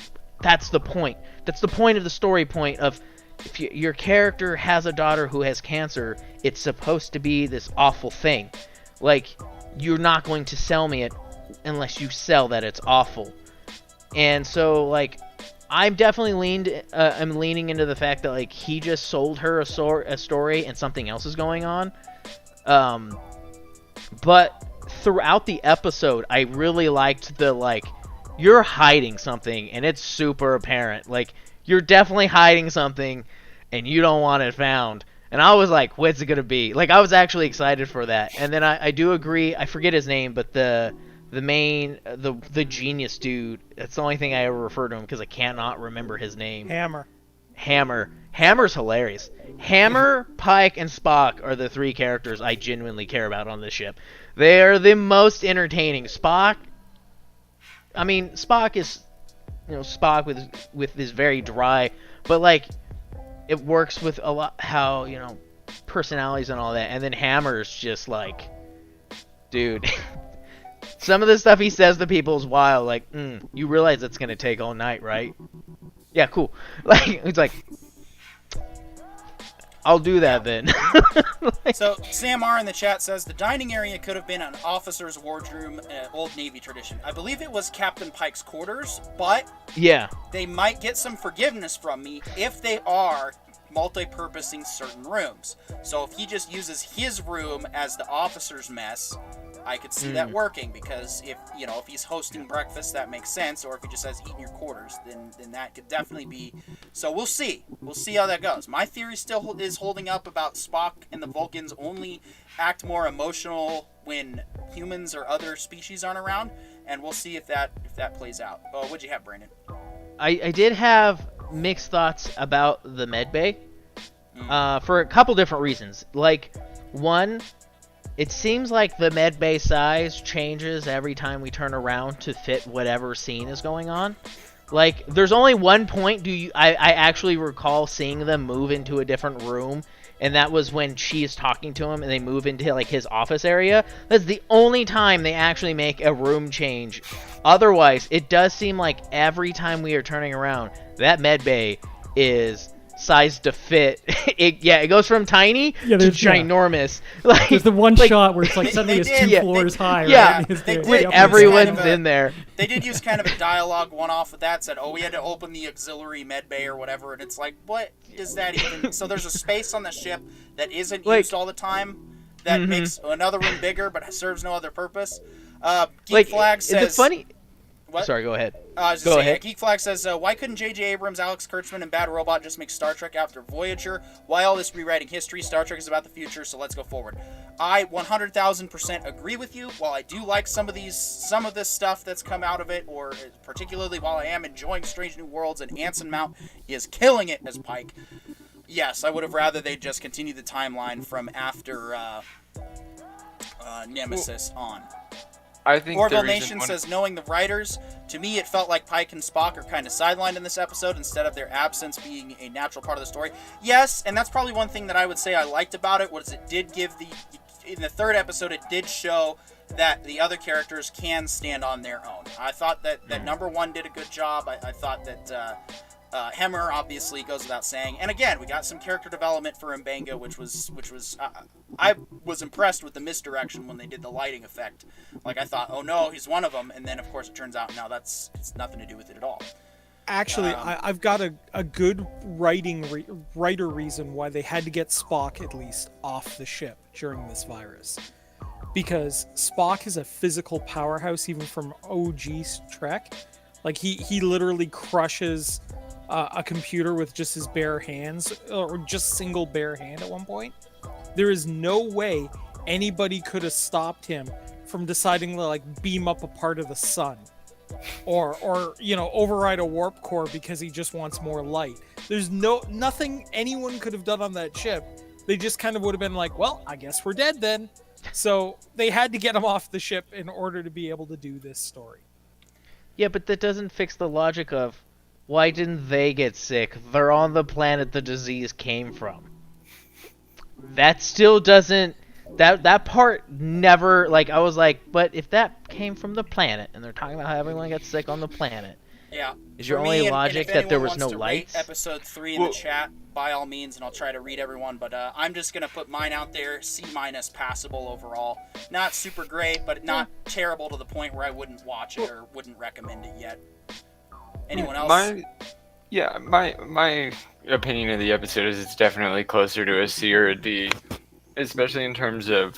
the point. That's the point of the story point of, if your character has a daughter who has cancer, it's supposed to be this awful thing. Like, you're not going to sell me it unless you sell that it's awful. And so, like, I'm definitely I'm leaning into the fact that, like, he just sold her a story and something else is going on. But throughout the episode, I really liked the, like, you're hiding something and it's super apparent. Like, you're definitely hiding something and you don't want it found. And I was like, what's it going to be? Like, I was actually excited for that. And then I do agree, I forget his name, but the main, the genius dude, that's the only thing I ever refer to him because I cannot remember his name. Hammer. Hammer's hilarious. Hammer, Pike, and Spock are the three characters I genuinely care about on this ship. They are the most entertaining. Spock is, you know, Spock with this very dry, but, like, it works with a lot how, you know, personalities and all that. And then Hammer's just like, dude, some of the stuff he says to people is wild. Like, you realize it's gonna take all night, right? Yeah, cool. Like, it's like, I'll do that then. So Sam R in the chat says the dining area could have been an officer's wardroom, old Navy tradition. I believe it was Captain Pike's quarters, but Yeah. they might get some forgiveness from me if they are multi-purposing certain rooms. So if he just uses his room as the officer's mess, I could see that working, because if he's hosting breakfast, that makes sense. Or if he just says eat in your quarters, then that could definitely be. So we'll see how that goes. My theory still is holding up about Spock and the Vulcans only act more emotional when humans or other species aren't around, and we'll see if that plays out. Oh, what'd you have, Brandon? I did have mixed thoughts about the medbay for a couple different reasons. Like, one, it seems like the medbay size changes every time we turn around to fit whatever scene is going on. Like, there's only one point I actually recall seeing them move into a different room, and that was when she's talking to him and they move into like his office area. That's the only time they actually make a room change. Otherwise, it does seem like every time we are turning around, that medbay is sized to fit. It goes from tiny to ginormous. Like, there's the one shot where it's like suddenly it's 2 floors high. Yeah, right? everyone's in there. They did use kind of a dialogue one-off with that. Said, we had to open the auxiliary med bay or whatever, and it's like, what is that even? So there's a space on the ship that isn't used all the time that makes another room bigger but serves no other purpose. Geek Flag says... Is it funny? What? Sorry, go ahead. Go ahead. Geek Flag says, why couldn't J.J. Abrams, Alex Kurtzman, and Bad Robot just make Star Trek after Voyager? Why all this rewriting history? Star Trek is about the future, so let's go forward. I 100,000% agree with you. While I do like some of this stuff that's come out of it, or particularly while I am enjoying Strange New Worlds and Anson Mount is killing it as Pike, yes, I would have rather they just continue the timeline from after Nemesis on. I think Orville Nation says, knowing the writers, to me it felt like Pike and Spock are kind of sidelined in this episode instead of their absence being a natural part of the story. Yes, and that's probably one thing that I would say I liked about it, was it did give in the third episode, it did show that the other characters can stand on their own. I thought that number one did a good job. I thought that Hemmer obviously goes without saying. And again, we got some character development for Mbenga, which was I was impressed with the misdirection when they did the lighting effect. Like, I thought, oh no, he's one of them, and then of course it turns out no, it's nothing to do with it at all. Actually, I've got a good writer reason why they had to get Spock at least off the ship during this virus. Because Spock is a physical powerhouse, even from OG Trek. Like, he literally crushes a computer with just his bare hands, or just single bare hand at one point. There is no way anybody could have stopped him from deciding to, like, beam up a part of the sun. Or override a warp core because he just wants more light. There's nothing anyone could have done on that ship. They just kind of would have been like, well, I guess we're dead then. So they had to get him off the ship in order to be able to do this story. Yeah, but that doesn't fix the logic of why didn't they get sick? They're on the planet the disease came from. That still doesn't... That part never... Like, I was like, but if that came from the planet, and they're talking about how everyone gets sick on the planet... Yeah. Is your only logic that there was no lights? Episode 3 in the chat, by all means, and I'll try to read everyone, but I'm just going to put mine out there, C- passable overall. Not super great, but not terrible to the point where I wouldn't watch it or wouldn't recommend it yet. Anyone else? My opinion of the episode is it's definitely closer to a C or a D, especially in terms of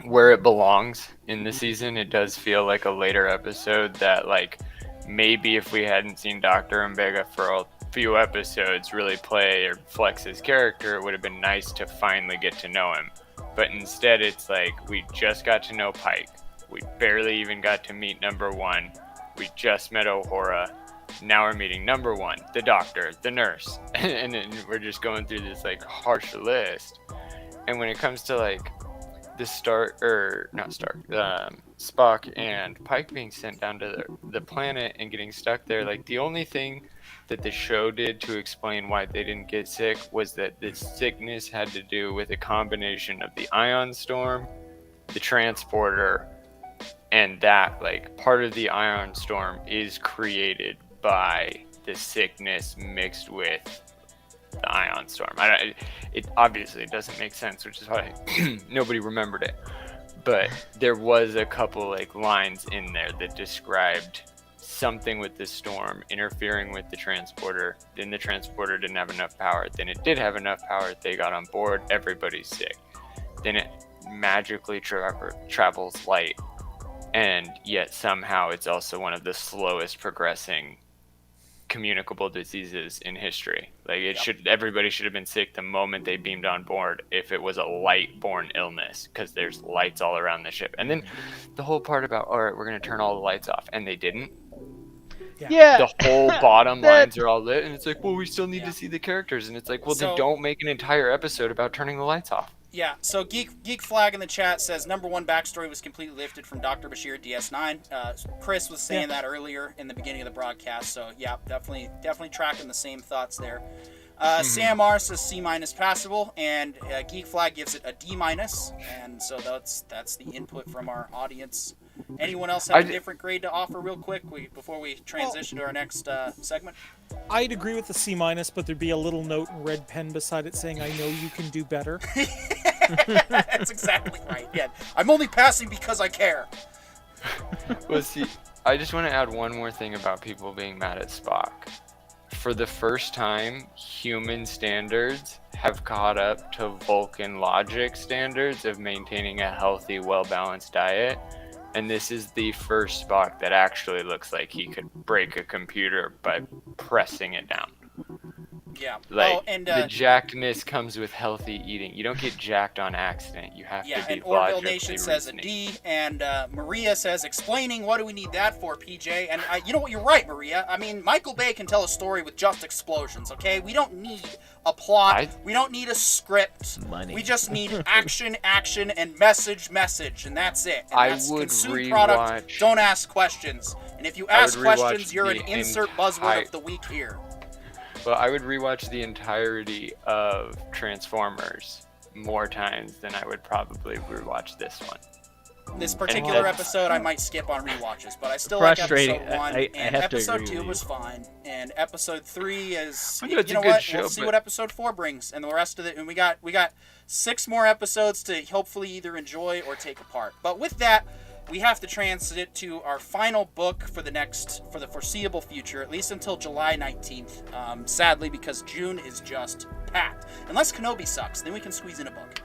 where it belongs in the season. It does feel like a later episode that, like, maybe if we hadn't seen Dr. Mbenga for a few episodes really play or flex his character, it would have been nice to finally get to know him. But instead, it's like, we just got to know Pike. We barely even got to meet number one. We just met Uhura. Now we're meeting number one, the doctor, the nurse. And then we're just going through this, like, harsh list. And when it comes to, like, Spock and Pike being sent down to the planet and getting stuck there, like, the only thing that the show did to explain why they didn't get sick was that the sickness had to do with a combination of the ion storm, the transporter, and that, like, part of the ion storm is created by the sickness mixed with the ion storm. It obviously doesn't make sense, which is why nobody remembered it. But there was a couple like lines in there that described something with the storm interfering with the transporter. Then the transporter didn't have enough power. Then it did have enough power. They got on board. Everybody's sick. Then it magically travels light, and yet somehow it's also one of the slowest progressing communicable diseases in history. Like everybody should have been sick the moment they beamed on board if it was a light-borne illness, because there's lights all around the ship. And then the whole part about, all right, we're going to turn all the lights off, and they didn't. Yeah. The whole bottom lines are all lit, and it's like, well, we still need to see the characters, and it's like, well, then don't make an entire episode about turning the lights off. Yeah, so Geek Flag in the chat says number one backstory was completely lifted from Dr. Bashir at DS9. Chris was saying that earlier in the beginning of the broadcast, so yeah, definitely tracking the same thoughts there. Sam R says C- passable, and Geek Flag gives it a D-, and so that's the input from our audience. Anyone else have a different grade to offer real quick before we transition to our next segment? I'd agree with the C-, but there'd be a little note in red pen beside it saying, I know you can do better. That's exactly right. Yeah, I'm only passing because I care. Well, see, I just want to add one more thing about people being mad at Spock. For the first time, human standards have caught up to Vulcan logic standards of maintaining a healthy, well-balanced diet. And this is the first Spock that actually looks like he could break a computer by pressing it down. Yeah. Like, the jackedness comes with healthy eating. You don't get jacked on accident. You have to be logically and Orville Nation says reasoning. a D, and Maria says, explaining, what do we need that for, PJ? And you know what, you're right, Maria. I mean, Michael Bay can tell a story with just explosions, okay? We don't need a plot. We don't need a script. Money. We just need action, and message, and that's it. And I that's would consume product. Don't ask questions. And if you ask questions, you're an insert buzzword of the week here. Well, I would rewatch the entirety of Transformers more times than I would probably rewatch this one. This particular episode I might skip on rewatches, but I still like episode 1, and episode 2 was fine, and episode 3 is, you know what, we'll see what episode 4 brings, and the rest of it, and we got 6 more episodes to hopefully either enjoy or take apart. But with that, we have to transit to our final book for the foreseeable future, at least until July 19th. Sadly, because June is just packed. Unless Kenobi sucks, then we can squeeze in a book.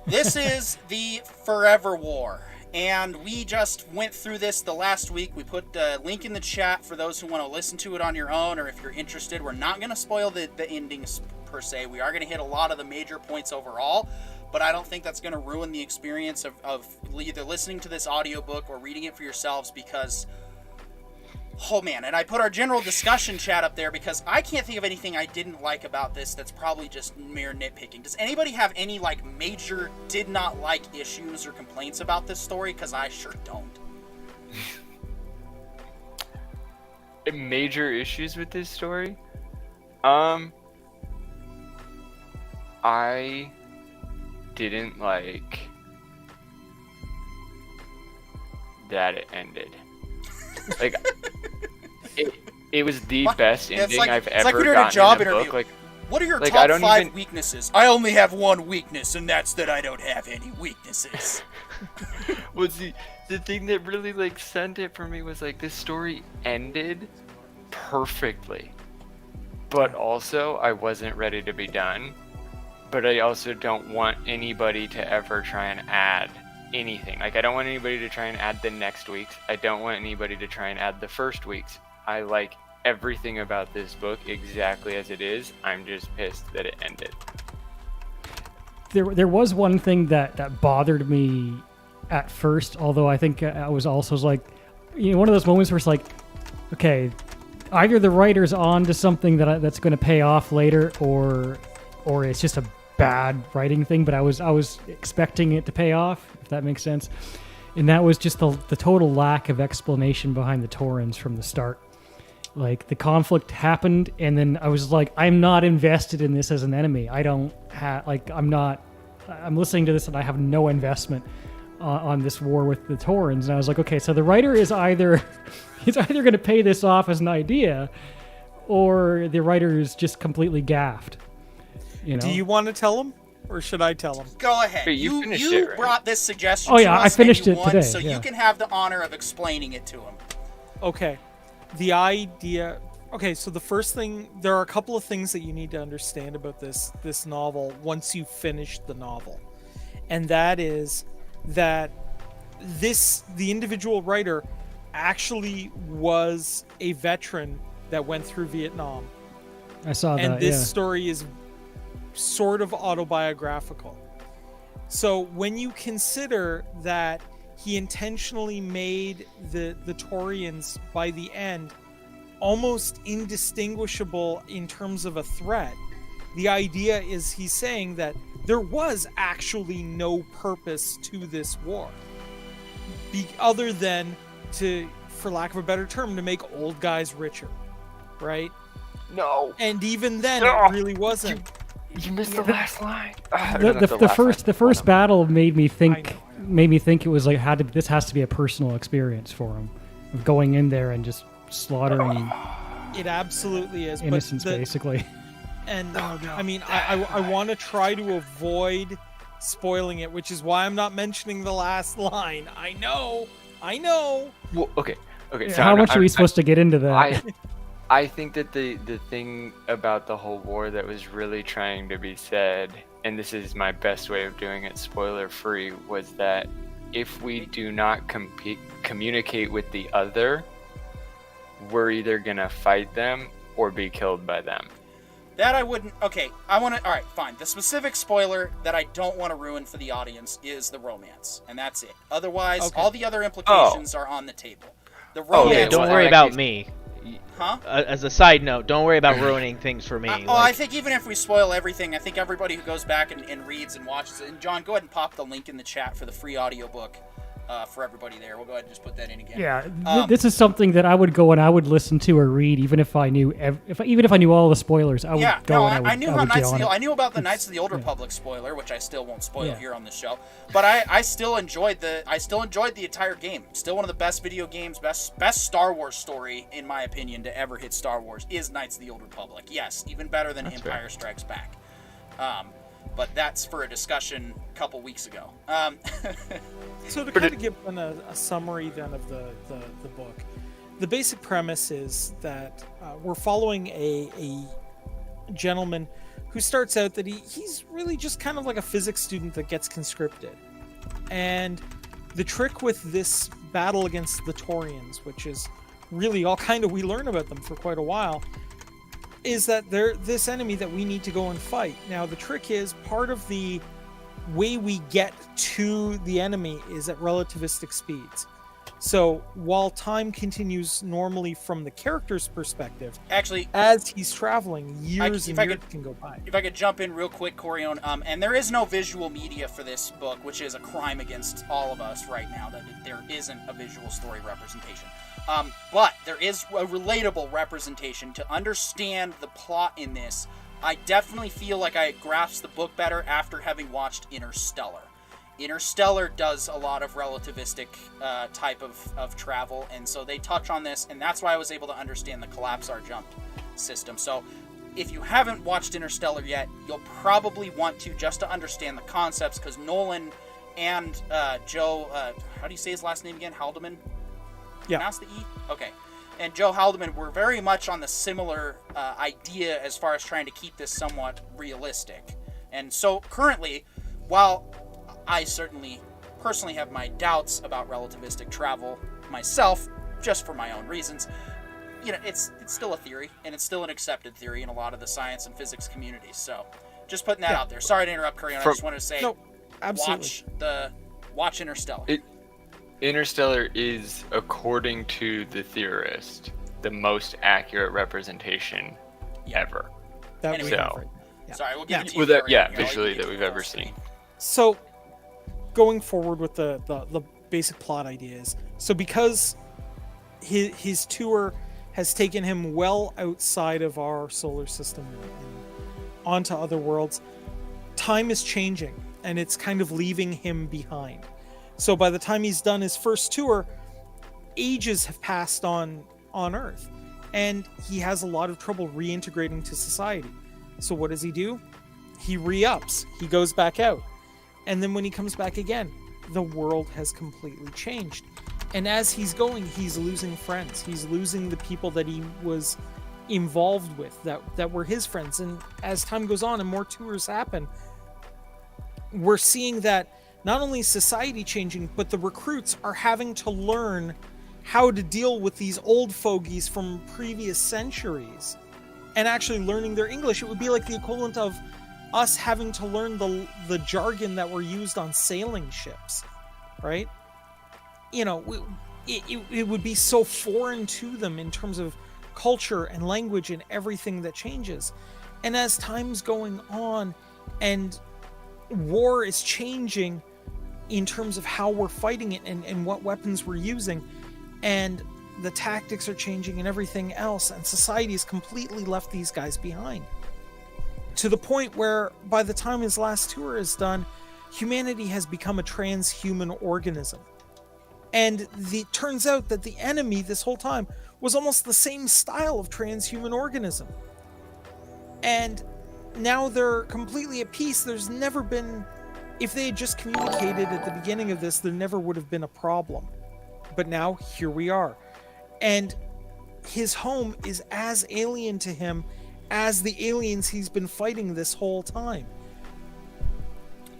This is the Forever War, and we just went through this the last week. We put a link in the chat for those who want to listen to it on your own, or if you're interested. We're not going to spoil the endings per se. We are going to hit a lot of the major points overall, but I don't think that's going to ruin the experience of either listening to this audiobook or reading it for yourselves, because, oh man, and I put our general discussion chat up there because I can't think of anything I didn't like about this that's probably just mere nitpicking. Does anybody have any, like, major did not like issues or complaints about this story? Because I sure don't. Major issues with this story? I didn't like that it ended. Like, it was the best ending I've ever gotten in a book. Like, what are your top 5 weaknesses? I only have one weakness, and that's that I don't have any weaknesses. Well, see, the thing that really, like, sent it for me was, like, this story ended perfectly. But also, I wasn't ready to be done. But I also don't want anybody to ever try and add anything. Like, I don't want anybody to try and add the next week's. I don't want anybody to try and add the first week's. I like everything about this book exactly as it is. I'm just pissed that it ended. There was one thing that bothered me at first, although I think I was also like, you know, one of those moments where it's like, okay, either the writer's on to something that's going to pay off later, or it's just a bad writing thing, but I was expecting it to pay off, if that makes sense. And that was just the total lack of explanation behind the Taurans from the start. Like, the conflict happened, and then I was like, I'm not invested in this as an enemy. I don't have, like, I'm listening to this and I have no investment on this war with the Taurans. And I was like, okay, so the writer is either going to pay this off as an idea, or the writer is just completely gaffed. You know? Do you want to tell him, or should I tell him? Go ahead. Wait, you finished it, right? brought this suggestion Oh, to yeah, us I finished and you it won, today, so yeah. you can have the honor of explaining it to him. Okay. The idea. Okay, so the first thing, there are a couple of things that you need to understand about this novel once you finish the novel, and that is that the individual writer actually was a veteran that went through Vietnam, I saw that. and this yeah. story is sort of autobiographical. So when you consider that he intentionally made the Taurians by the end almost indistinguishable in terms of a threat, the idea is he's saying that there was actually no purpose to this war, other than to, for lack of a better term, to make old guys richer, right? No. And even then, No. it really wasn't. You missed the last line. The first battle made me I think know. it was like this has to be a personal experience for him, of going in there and just slaughtering It absolutely is. innocents, but basically. And I mean, I want to try to avoid spoiling it, which is why I'm not mentioning the last line. I know. Well, okay. Yeah, So how much are we supposed to get into that? I think that the thing about the whole war that was really trying to be said, and this is my best way of doing it spoiler free, was that if we do not communicate with the other, we're either gonna fight them or be killed by them. That I wouldn't. Okay, I want to. All right, fine. The specific spoiler that I don't want to ruin for the audience is the romance, and that's it. Otherwise, Okay. all the other implications are on the table. The romance. Yeah, don't well, worry I about actually- me. Huh? As a side note, don't worry about ruining things for me. I think even if we spoil everything, I think everybody who goes back and reads and watches it. And John, go ahead and pop the link in the chat for the free audiobook for everybody there. We'll go ahead and just put that in again. Yeah, this is something that I would go and I would listen to or read, even if I knew even if I knew all the spoilers. I would Yeah, go no, and I knew I how would get Knights of on the it. I knew about the Knights of the Old Republic spoiler, which I still won't spoil Yeah. here on the show. But I still enjoyed the entire game. Still one of the best video games, best Star Wars story in my opinion to ever hit Star Wars is Knights of the Old Republic. Yes, even better than Empire Strikes Back. But that's for a discussion a couple weeks ago. So to kind of give a summary then of the book, the basic premise is that we're following a gentleman who starts out that he's really just kind of like a physics student that gets conscripted. And the trick with this battle against the Taurians, which is really all kind of, we learn about them for quite a while, is that they're this enemy that we need to go and fight. Now the trick is, part of the way we get to the enemy is at relativistic speeds. So while time continues normally from the character's perspective, Actually, as he's traveling, years if and I years could- can go by. if I could jump in real quick, Corion, and there is no visual media for this book, which is a crime against all of us right now, that there isn't a visual story representation. But there is a relatable representation. To understand the plot in this, I definitely feel like I grasped the book better after having watched Interstellar. Interstellar does a lot of relativistic type of travel, and so they touch on this, and that's why I was able to understand the collapsar jump system. So if you haven't watched Interstellar yet, you'll probably want to, just to understand the concepts, because Nolan and Joe, how do you say his last name again? Haldeman? Yeah. Pronounce the E? Okay. And Joe Haldeman were very much on the similar idea as far as trying to keep this somewhat realistic. And so currently, while I certainly personally have my doubts about relativistic travel myself, just for my own reasons, you know, it's still a theory, and it's still an accepted theory in a lot of the science and physics communities. So just putting that out there. Sorry to interrupt, Corion. I just wanted to say, No, absolutely. watch Interstellar. Interstellar is, according to the theorist, the most accurate representation ever. That Anyway, we so- have right now. Yeah. Sorry, we'll give it to you. Well, that, Corion. yeah, You know, visually you get that to we've the ever full seen. screen. So, going forward with the basic plot ideas. So, because his tour has taken him well outside of our solar system and onto other worlds, time is changing, and it's kind of leaving him behind. So, by the time he's done his first tour, ages have passed on Earth, and he has a lot of trouble reintegrating to society. So what does he do? He re-ups. He goes back out. And then when he comes back again, the world has completely changed. And as he's going, he's losing friends. He's losing the people that he was involved with, that were his friends. And as time goes on and more tours happen, we're seeing that not only is society changing, but the recruits are having to learn how to deal with these old fogies from previous centuries and actually learning their English. It would be like the equivalent of us having to learn the jargon that were used on sailing ships, right? You know, it would be so foreign to them in terms of culture and language and everything that changes. And as time's going on and war is changing in terms of how we're fighting it and what weapons we're using, and the tactics are changing and everything else, and society has completely left these guys behind. To the point where by the time his last tour is done, humanity has become a transhuman organism. And it turns out that the enemy this whole time was almost the same style of transhuman organism. And now they're completely at peace. There's never been... If they had just communicated at the beginning of this, there never would have been a problem. But now, here we are. And his home is as alien to him as the aliens he's been fighting this whole time.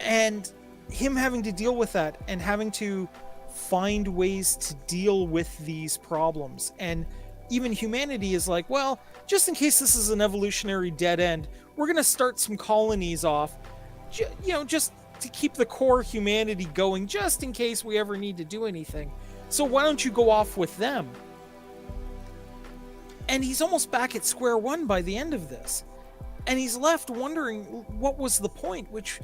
And him having to deal with that and having to find ways to deal with these problems. And even humanity is like, well, just in case this is an evolutionary dead end, we're going to start some colonies off, just to keep the core humanity going, just in case we ever need to do anything. So why don't you go off with them? And he's almost back at square one by the end of this. And he's left wondering what was the point, which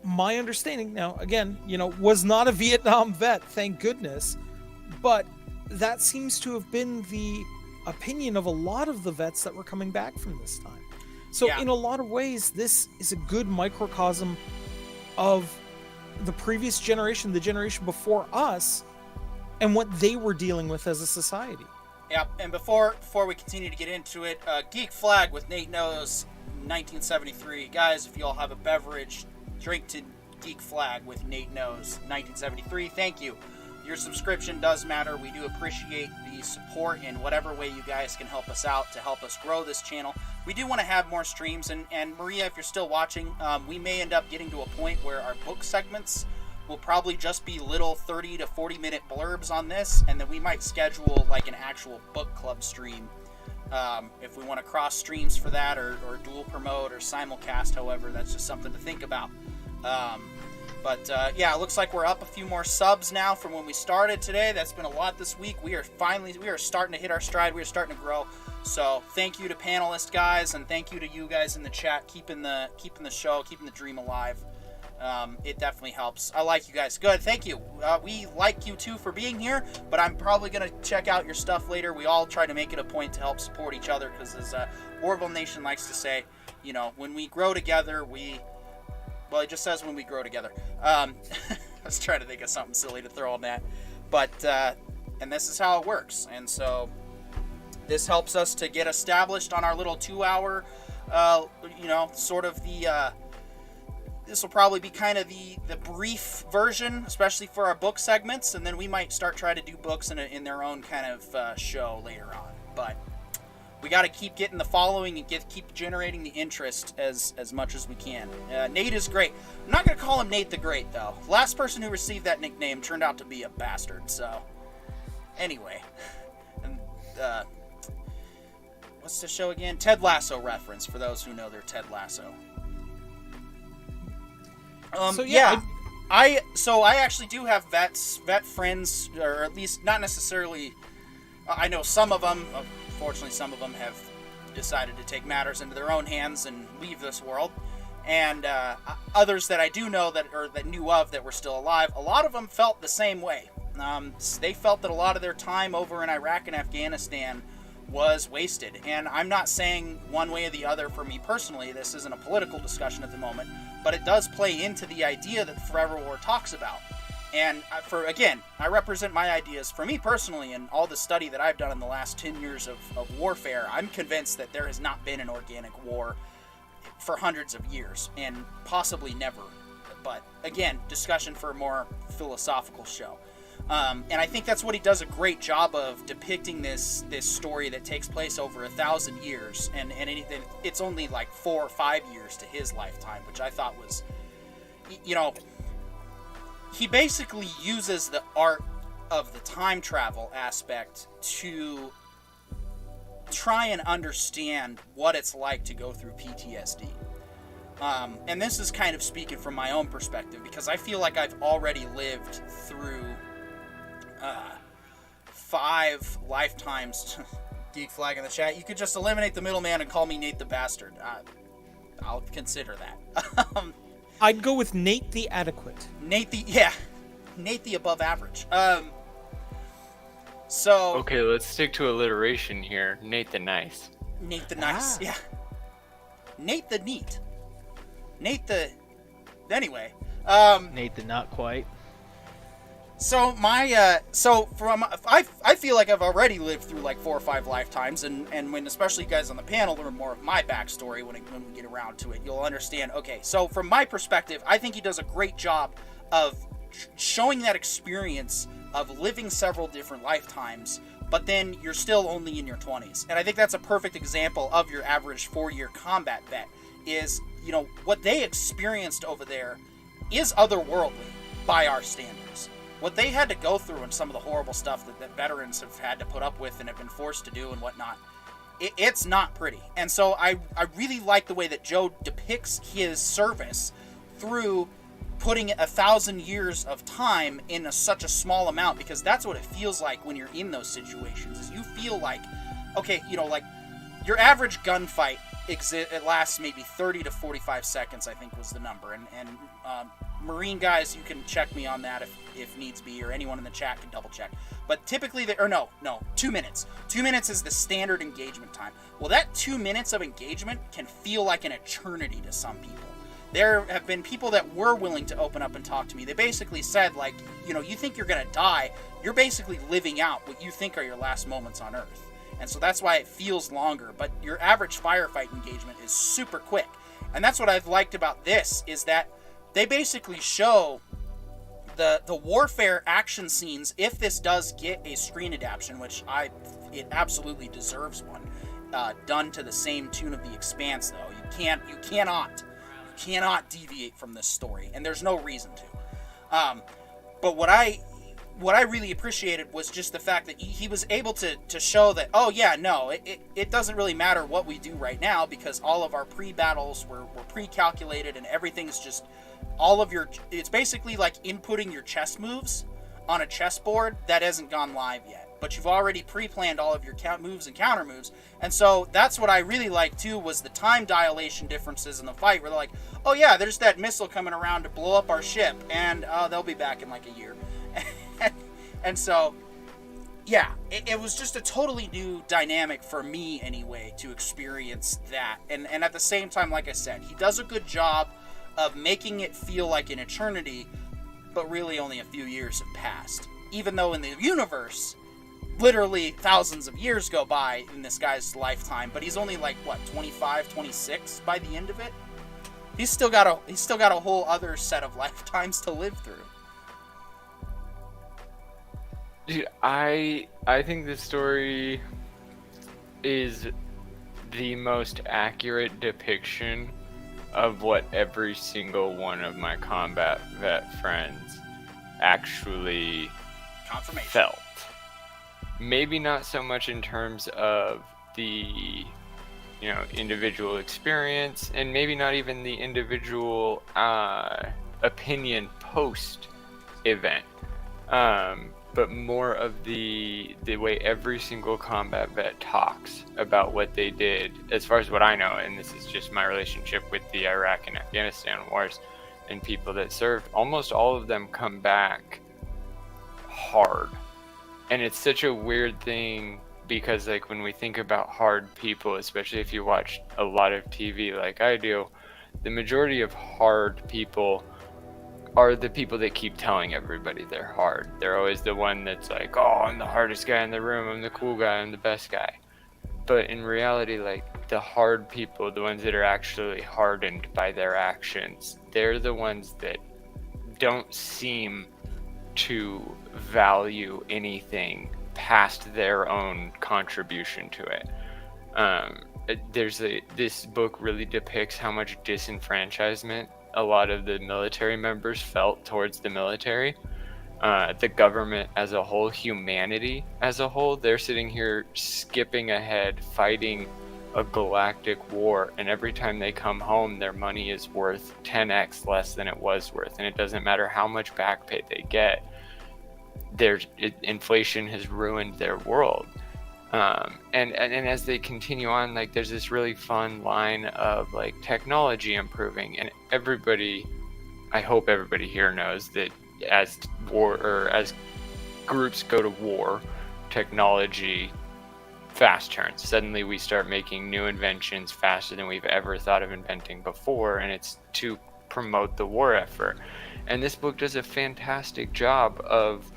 my understanding now, again, was not a Vietnam vet, thank goodness. But that seems to have been the opinion of a lot of the vets that were coming back from this time. So in a lot of ways, this is a good microcosm of the previous generation, the generation before us, and what they were dealing with as a society. Yep, and before we continue to get into it, Geek Flag with Nate Knows, 1973. Guys, if you all have a beverage, drink to Geek Flag with Nate Knows, 1973. Thank you. Your subscription does matter. We do appreciate the support in whatever way you guys can help us out to help us grow this channel. We do want to have more streams, and Maria, if you're still watching, we may end up getting to a point where our book segments will probably just be little 30 to 40 minute blurbs on this, and then we might schedule like an actual book club stream if we want to cross streams for that, or dual promote or simulcast. However, that's just something to think about. But it looks like we're up a few more subs now from when we started today. That's been a lot this week. We are starting to hit our stride. We are starting to grow. So thank you to panelists, guys, and thank you to you guys in the chat, keeping the show, keeping the dream alive. It definitely helps. I like you guys. Good, thank you. We like you too for being here, but I'm probably going to check out your stuff later. We all try to make it a point to help support each other, because as Orville Nation likes to say, when we grow together, well, it just says when we grow together. I was trying to think of something silly to throw on that. But, and this is how it works. And so this helps us to get established on our little 2-hour, sort of the... This will probably be kind of the brief version, especially for our book segments, and then we might start trying to do books in their own kind of show later on. But we got to keep getting the following and keep generating the interest as much as we can. Nate is great. I'm not going to call him Nate the Great, though. The last person who received that nickname turned out to be a bastard, so... Anyway. And, what's the show again? Ted Lasso reference, for those who know their Ted Lasso. I actually do have vet friends, or at least not necessarily. I know some of them. Unfortunately, some of them have decided to take matters into their own hands and leave this world. And others that I do know that knew of that were still alive, a lot of them felt the same way. They felt that a lot of their time over in Iraq and Afghanistan was wasted. And I'm not saying one way or the other for me personally. This isn't a political discussion at the moment, but it does play into the idea that Forever War talks about. And I represent my ideas. For me personally, and all the study that I've done in the last 10 years of warfare, I'm convinced that there has not been an organic war for hundreds of years, and possibly never. But again, discussion for a more philosophical show. And I think that's what he does a great job of, depicting this story that takes place over 1,000 years, and it's only like 4 or 5 years to his lifetime, which I thought was, he basically uses the art of the time travel aspect to try and understand what it's like to go through PTSD. And this is kind of speaking from my own perspective, because I feel like I've already lived through 5 lifetimes. Geek flag in the chat. You could just eliminate the middleman and call me Nate the Bastard. I'll consider that. I'd go with Nate the Adequate. Nate the above average. So Okay, let's stick to alliteration here. Nate the Nice. Nate the Nice, yeah. Nate the Neat. Nate the... Anyway. Nate the Not Quite. So I feel like I've already lived through like 4 or 5 lifetimes, and when especially you guys on the panel learn more of my backstory when we get around to it, you'll understand. Okay, so from my perspective, I think he does a great job of showing that experience of living several different lifetimes, but then you're still only in your 20s. And I think that's a perfect example of your average 4-year combat vet. Is, what they experienced over there is otherworldly by our standards. What they had to go through and some of the horrible stuff that veterans have had to put up with and have been forced to do and whatnot, it's not pretty. And so I really like the way that Joe depicts his service through putting 1,000 years of time in such a small amount, because that's what it feels like when you're in those situations. Is you feel like, okay, like your average gunfight it lasts maybe 30 to 45 seconds, I think was the number. And Marine guys, you can check me on that if needs be, or anyone in the chat can double check. But typically, 2 minutes. 2 minutes is the standard engagement time. Well, that 2 minutes of engagement can feel like an eternity to some people. There have been people that were willing to open up and talk to me. They basically said, like, you think you're going to die. You're basically living out what you think are your last moments on Earth. And so that's why it feels longer. But your average firefight engagement is super quick. And that's what I've liked about this, is that they basically show the warfare action scenes. If this does get a screen adaptation, which it absolutely deserves one, done to the same tune of The Expanse, though. You cannot deviate from this story, and there's no reason to. But what I really appreciated was just the fact that he was able to show that, it doesn't really matter what we do right now, because all of our pre-battles were pre-calculated, and everything's just it's basically like inputting your chess moves on a chessboard that hasn't gone live yet, but you've already pre-planned all of your moves and counter moves. And so that's what I really liked too, was the time dilation differences in the fight, where they're like, oh yeah, there's that missile coming around to blow up our ship, and they'll be back in like a year. And so, yeah, it was just a totally new dynamic for me anyway to experience that. And at the same time, like I said, he does a good job of making it feel like an eternity, but really only a few years have passed. Even though in the universe, literally thousands of years go by in this guy's lifetime, but he's only like, 25, 26 by the end of it? He's still got a whole other set of lifetimes to live through. Dude, I think this story is the most accurate depiction of what every single one of my combat vet friends actually felt. Maybe not so much in terms of the individual experience, and maybe not even the individual opinion post event, but more of the way every single combat vet talks about what they did, as far as what I know, and this is just my relationship with the Iraq and Afghanistan wars and people that served. Almost all of them come back hard, and it's such a weird thing, because like when we think about hard people, especially if you watch a lot of TV like I do, the majority of hard people are the people that keep telling everybody they're hard. They're always the one that's like, oh, I'm the hardest guy in the room, I'm the cool guy, I'm the best guy. But in reality, like, the hard people, the ones that are actually hardened by their actions, they're the ones that don't seem to value anything past their own contribution to it. This book really depicts how much disenfranchisement a lot of the military members felt towards the military. The government as a whole, humanity as a whole, they're sitting here skipping ahead, fighting a galactic war, and every time they come home, their money is worth 10x less than it was worth, and it doesn't matter how much back pay they get. Inflation has ruined their world. And as they continue on, like, there's this really fun line of like technology improving, and I hope everybody here knows that as groups go to war, technology fast turns. Suddenly we start making new inventions faster than we've ever thought of inventing before, and it's to promote the war effort. And this book does a fantastic job of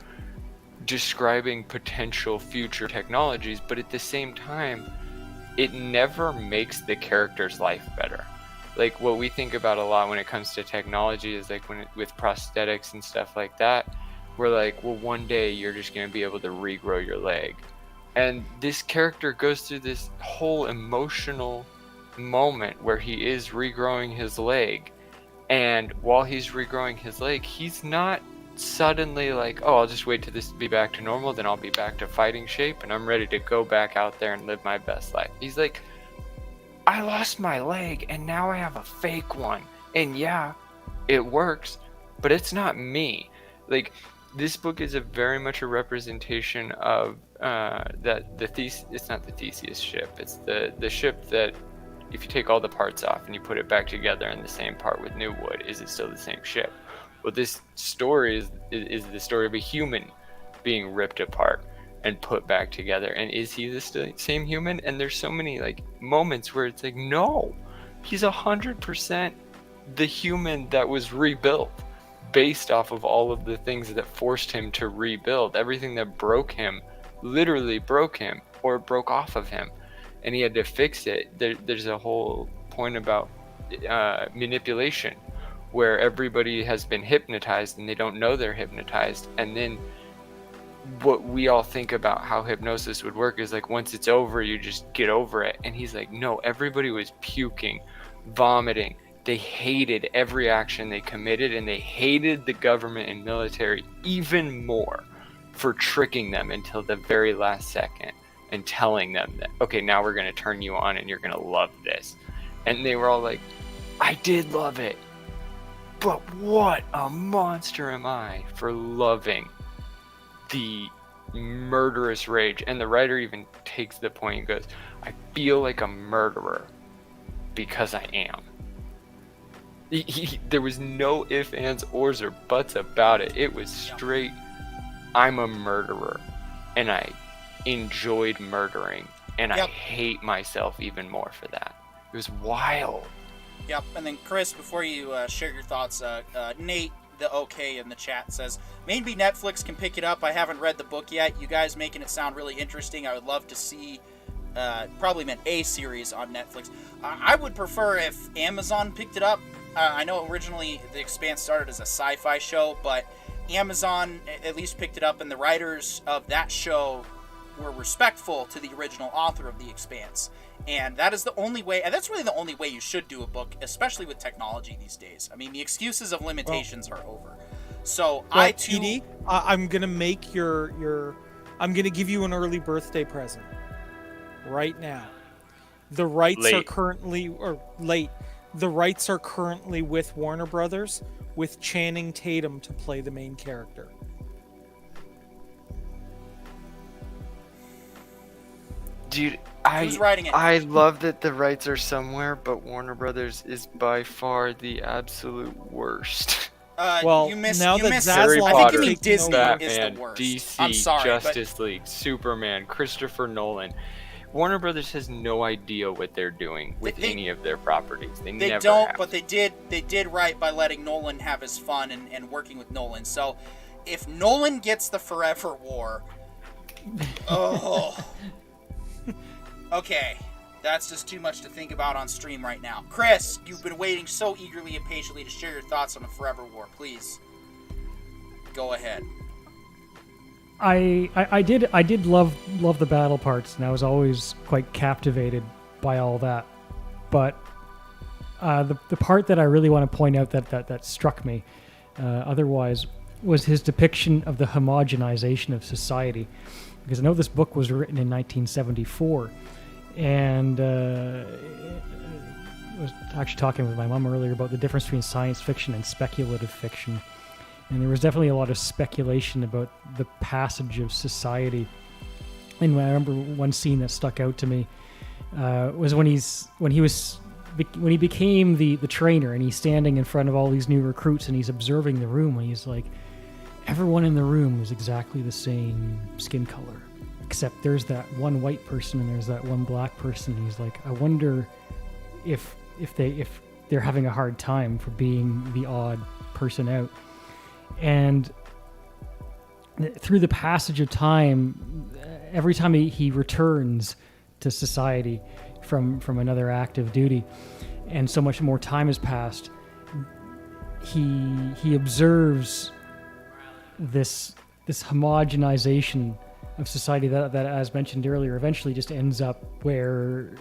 describing potential future technologies, but at the same time, it never makes the character's life better. Like, what we think about a lot when it comes to technology is like with prosthetics and stuff like that, we're like, well, one day you're just going to be able to regrow your leg. And this character goes through this whole emotional moment where he is regrowing his leg, and while he's regrowing his leg, he's not suddenly like, oh, I'll just wait till this to be back to normal, then I'll be back to fighting shape and I'm ready to go back out there and live my best life. He's like, I lost my leg and now I have a fake one, and yeah, it works, but it's not me. Like, this book is very much a representation of it's not the Theseus ship, it's the ship that if you take all the parts off and you put it back together in the same part with new wood, is it still the same ship? Well, this story is the story of a human being ripped apart and put back together. And is he the same human? And there's so many like moments where it's like, no, he's 100% the human that was rebuilt based off of all of the things that forced him to rebuild. Everything that broke him literally broke him or broke off of him, and he had to fix it. There's a whole point about manipulation, where everybody has been hypnotized and they don't know they're hypnotized. And then what we all think about how hypnosis would work is like, once it's over, you just get over it. And he's like, no, everybody was puking, vomiting. They hated every action they committed, and they hated the government and military even more for tricking them until the very last second and telling them that, okay, now we're going to turn you on and you're going to love this. And they were all like, I did love it, but what a monster am I for loving the murderous rage. And the writer even takes the point and goes, I feel like a murderer because I am. There was no ifs, ands, ors, or buts about it. It was straight, I'm a murderer, and I enjoyed murdering, and I hate myself even more for that. It was wild. Yep. And then Chris, before you share your thoughts, Nate, the OK in the chat says, maybe Netflix can pick it up. I haven't read the book yet. You guys making it sound really interesting. I would love to see, probably meant a series on Netflix. I would prefer if Amazon picked it up. I know originally The Expanse started as a sci-fi show, but Amazon at least picked it up, and the writers of that show were respectful to the original author of The Expanse. And that is the only way, and that's really the only way you should do a book, especially with technology these days. I mean, the excuses of limitations are over. So I too... PD, I'm going to make I'm going to give you an early birthday present right now. The rights are currently, or late, the rights are currently with Warner Brothers, with Channing Tatum to play the main character. Dude, who's writing it? I love that the rights are somewhere, but Warner Brothers is by far the absolute worst. Well, you missed, now you that missed Zaslav I think you mean is Disney Batman, is the worst. DC, I'm sorry, Justice League, Superman, Christopher Nolan. Warner Brothers has no idea what they're doing with any of their properties. They never don't, have. but they did right by letting Nolan have his fun and working with Nolan. So if Nolan gets the Forever War, oh, okay, that's just too much to think about on stream right now. Chris, you've been waiting so eagerly and patiently to share your thoughts on the Forever War. Please go ahead. I did love the battle parts, and I was always quite captivated by all that. But the part that I really want to point out that struck me, otherwise, was his depiction of the homogenization of society. Because I know this book was written in 1974, and I was actually talking with my mom earlier about the difference between science fiction and speculative fiction. And there was definitely a lot of speculation about the passage of society. And I remember one scene that stuck out to me was when he became the trainer, and he's standing in front of all these new recruits, and he's observing the room, and he's like, everyone in the room is exactly the same skin color, except there's that one white person and there's that one black person. And he's like, I wonder if they're having a hard time for being the odd person out. And through the passage of time, every time he returns to society from another active duty, and so much more time has passed, he observes this homogenization of society that, as mentioned earlier, eventually just ends up where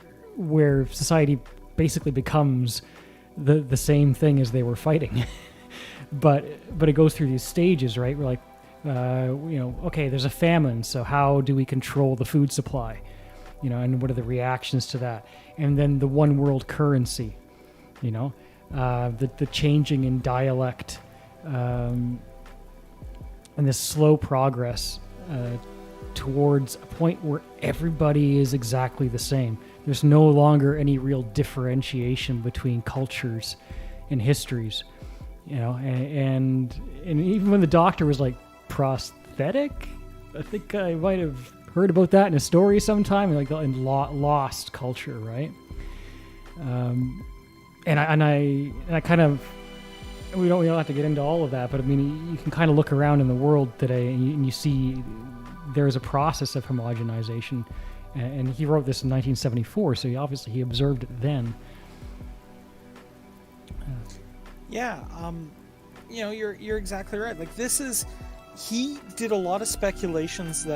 society basically becomes the same thing as they were fighting. But it goes through these stages, right? We're like, okay, there's a famine, so how do we control the food supply? And what are the reactions to that? And then the one world currency, the changing in dialect, and this slow progress towards a point where everybody is exactly the same. There's no longer any real differentiation between cultures and histories. And even when the doctor was like, prosthetic, I think I might have heard about that in a story sometime, like in Lost culture, right? And I kind of, we don't have to get into all of that, but I mean, you can kind of look around in the world today, and you see there's a process of homogenization, and he wrote this in 1974, so he observed it then. Yeah, you're exactly right. Like, he did a lot of speculations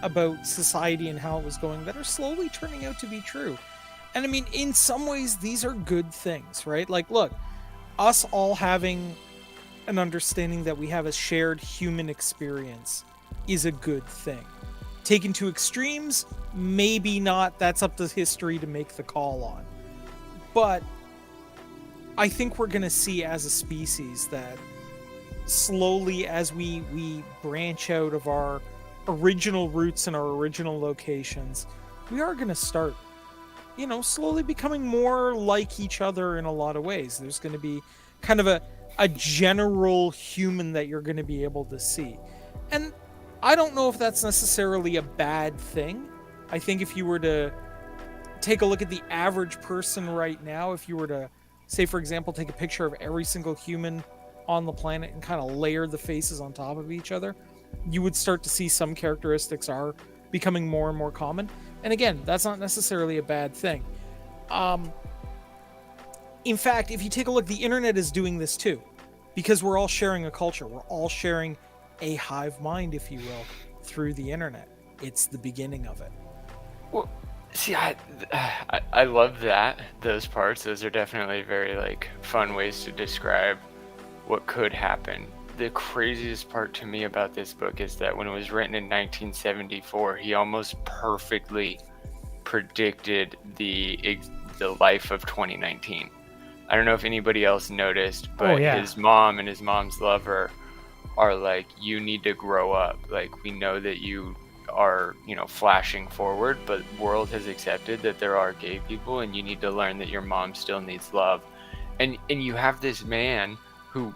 about society and how it was going that are slowly turning out to be true. And I mean, in some ways, these are good things, right? Like, look, us all having an understanding that we have a shared human experience is a good thing. Taken to extremes, maybe not. That's up to history to make the call on. But I think we're going to see as a species that slowly, as we branch out of our original roots and our original locations, we are going to start, slowly becoming more like each other in a lot of ways. There's going to be kind of a general human that you're going to be able to see. And I don't know if that's necessarily a bad thing. I think if you were to take a look at the average person right now, if you were to, say, for example, take a picture of every single human on the planet and kind of layer the faces on top of each other, you would start to see some characteristics are becoming more and more common. And again, that's not necessarily a bad thing. In fact, if you take a look, the internet is doing this too, because we're all sharing a culture. We're all sharing a hive mind, if you will, through the internet. It's the beginning of it. Well, see, I love those parts. Those are definitely very fun ways to describe what could happen. The craziest part to me about this book is that when it was written in 1974, he almost perfectly predicted the life of 2019. I don't know if anybody else noticed, but his mom and his mom's lover are like, you need to grow up. Like, we know that you are, flashing forward, but the world has accepted that there are gay people, and you need to learn that your mom still needs love. And you have this man who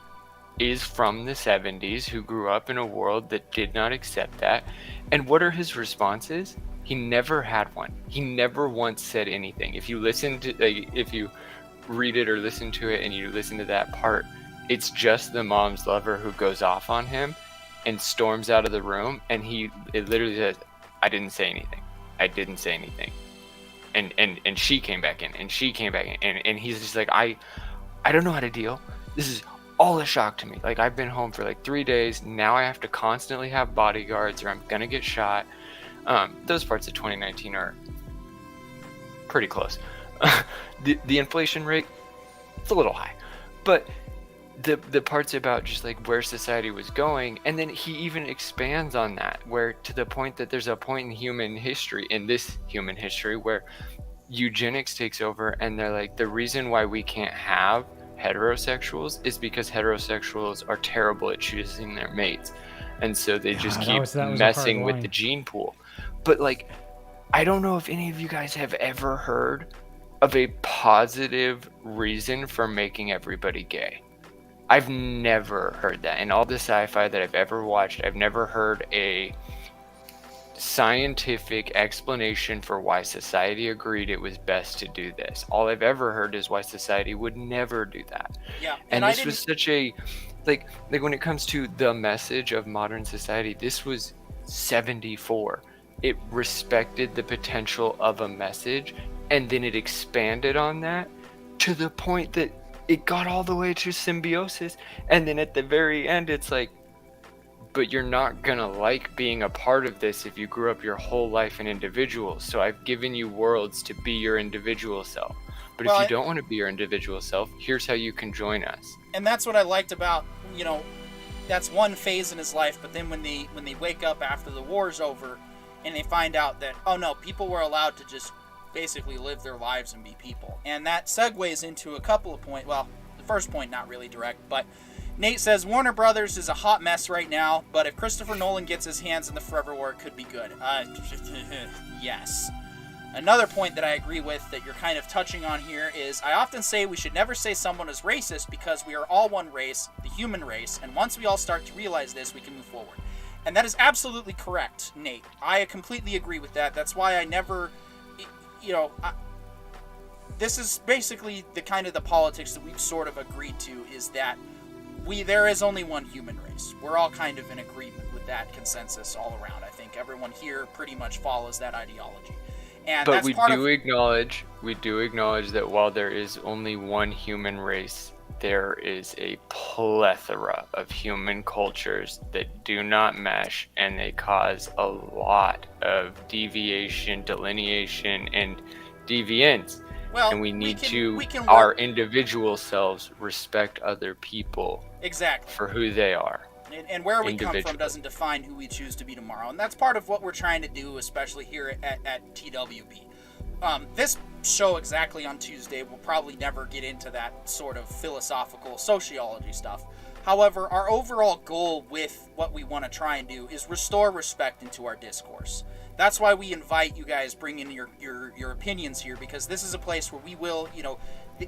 is from the 70s, who grew up in a world that did not accept that. And what are his responses? He never had one. He never once said anything. If you listen to, like, if you read it or listen to it and you listen to that part, it's just the mom's lover who goes off on him and storms out of the room, and it literally says, I didn't say anything. I didn't say anything. And she came back in, and she came back in, and he's just like, I don't know how to deal. This is all a shock to me. Like, I've been home for like 3 days. Now I have to constantly have bodyguards or I'm gonna get shot. Those parts of 2019 are pretty close. The inflation rate, it's a little high, but the parts about just like where society was going, and then he even expands on that, where to the point that there's a point in this human history, where eugenics takes over, and they're like, the reason why we can't have heterosexuals is because heterosexuals are terrible at choosing their mates, and so they just keep messing with the gene pool. But like, I don't know if any of you guys have ever heard of a positive reason for making everybody gay. I've never heard that. In all the sci-fi that I've ever watched, I've never heard a scientific explanation for why society agreed it was best to do this. All I've ever heard is why society would never do that. Yeah, and this was such a, like when it comes to the message of modern society, this was 74. It respected the potential of a message, and then it expanded on that to the point that it got all the way to symbiosis, and then at the very end it's like, but you're not gonna like being a part of this if you grew up your whole life an individual, so I've given you worlds to be your individual self. But if you don't want to be your individual self, here's how you can join us. And that's what I liked about, that's one phase in his life, but then when they wake up after the war's over and they find out that, oh no, people were allowed to just basically live their lives and be people. And that segues into a couple of points. Well, the first point, not really direct, but Nate says, Warner Brothers is a hot mess right now, but if Christopher Nolan gets his hands in the Forever War, it could be good. Yes. Another point that I agree with that you're kind of touching on here is, I often say we should never say someone is racist because we are all one race, the human race, and once we all start to realize this, we can move forward. And that is absolutely correct, Nate. I completely agree with that. That's why I never, this is basically the kind of the politics that we've sort of agreed to, is that there is only one human race. We're all kind of in agreement with that consensus all around. I think everyone here pretty much follows that ideology. And but we do acknowledge that while there is only one human race, there is a plethora of human cultures that do not mesh, and they cause a lot of deviation, delineation, and deviance. Well, and we need our individual selves respect other people for who they are. And where we come from doesn't define who we choose to be tomorrow. And that's part of what we're trying to do, especially here at TWB. This show exactly on Tuesday will probably never get into that sort of philosophical sociology stuff. However, our overall goal with what we want to try and do is restore respect into our discourse. That's why we invite you guys, bring in your opinions here, because this is a place where we will,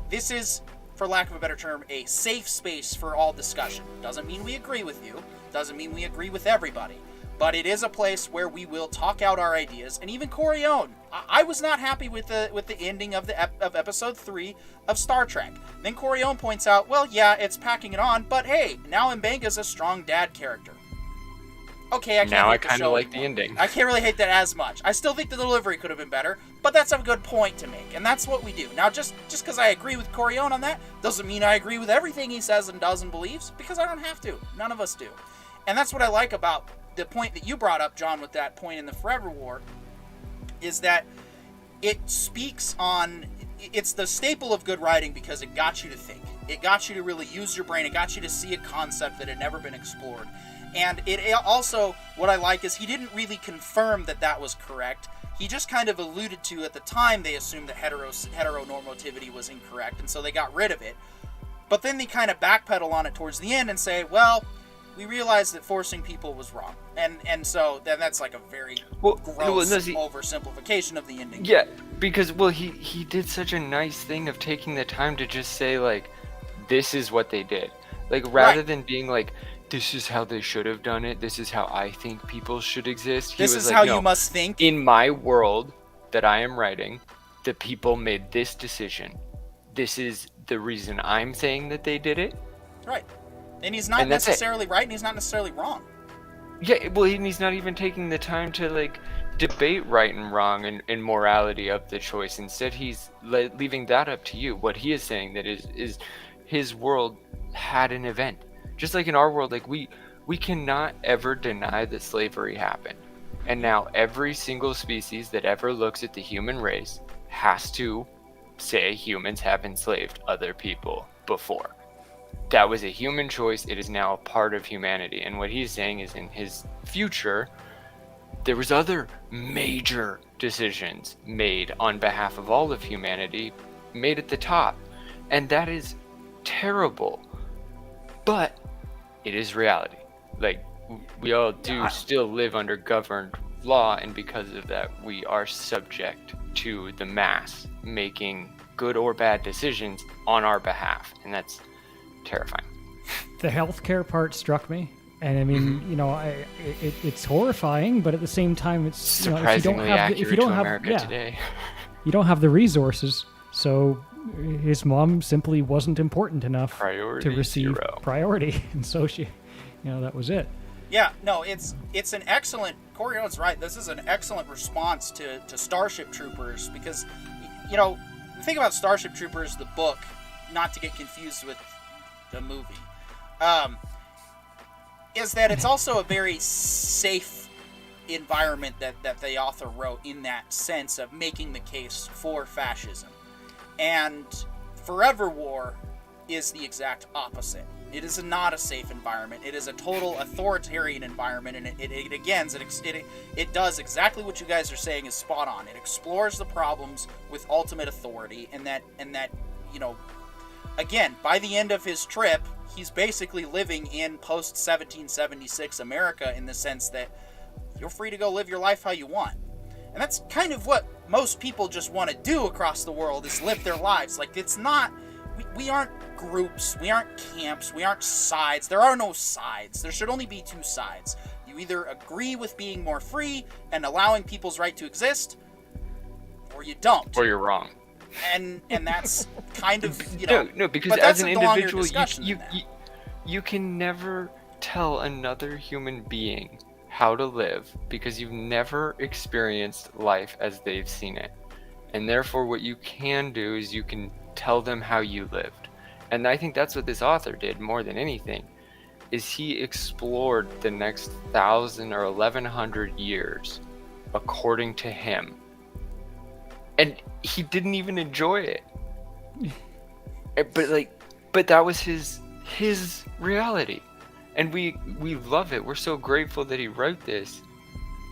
this is, for lack of a better term, a safe space for all discussion. Doesn't mean we agree with you, doesn't mean we agree with everybody, but it is a place where we will talk out our ideas. And even Corione, I was not happy with the ending of episode 3 of Star Trek. Then Corione points out, well, yeah, it's packing it on, but hey, now M'Benga's a strong dad character. Okay, I kind of like the ending. I can't really hate that as much. I still think the delivery could have been better, but that's a good point to make, and that's what we do. Now, just because I agree with Corione on that doesn't mean I agree with everything he says and does and believes, because I don't have to. None of us do. And that's what I like about the point that you brought up, John, with that point in the Forever War, is that it speaks on... It's the staple of good writing because it got you to think. It got you to really use your brain. It got you to see a concept that had never been explored. And it also, what I like is he didn't really confirm that was correct. He just kind of alluded to, at the time, they assumed that heteronormativity was incorrect, and so they got rid of it. But then they kind of backpedal on it towards the end and say, well, we realized that forcing people was wrong. And so then that's like a very gross oversimplification of the ending. Yeah, because, he did such a nice thing of taking the time to just say, like, this is what they did. Like, rather than being like, this is how they should have done it. This is how I think people should exist. He This was is like, how no, you must think. in my world that I am writing, the people made this decision. This is the reason I'm saying that they did it. Right. And he's not And that's it. necessarily right, and he's not necessarily wrong. Yeah, well, and he's not even taking the time to like debate right and wrong and morality of the choice. Instead, he's leaving that up to you. What he is saying that is his world had an event, just like in our world. Like we cannot ever deny that slavery happened, and now every single species that ever looks at the human race has to say humans have enslaved other people before. That was a human choice. It is now a part of humanity. And what he's saying is in his future, there was other major decisions made on behalf of all of humanity, made at the top. And that is terrible. But it is reality. Like, we all do still live under governed law, and because of that, we are subject to the mass making good or bad decisions on our behalf. And that's terrifying. The healthcare part struck me, and I mean, you know, it's horrifying, but at the same time, it's, you know, Surprisingly accurate if you don't to have, America today. you don't have the resources, so his mom simply wasn't important enough Priority to receive zero. priority, and so she, you know, that was it. Yeah, no, it's an excellent. Coriolan's right. This is an excellent response to Starship Troopers, because, you know, the thing about Starship Troopers, the book, not to get confused with the movie, is that it's also a very safe environment that the author wrote, in that sense of making the case for fascism. And Forever War is the exact opposite. It is not a safe environment. It is a total authoritarian environment, and it does exactly what you guys are saying is spot on. It explores the problems with ultimate authority, and that you know, again, by the end of his trip, he's basically living in post-1776 America, in the sense that you're free to go live your life how you want. And that's kind of what most people just want to do across the world, is live their lives. Like, it's not... We aren't groups, we aren't camps, we aren't sides. There are no sides. There should only be two sides. You either agree with being more free and allowing people's right to exist, or you don't. Or you're wrong. And that's kind of, you know... No, because but as that's an a longer individual, discussion you, than you, that. you can never tell another human being how to live, because you've never experienced life as they've seen it. And therefore, what you can do is you can tell them how you lived. And I think that's what this author did more than anything, is he explored the next 1,000 or 1,100 years according to him. And he didn't even enjoy it. But that was his reality. And we love it. We're so grateful that he wrote this.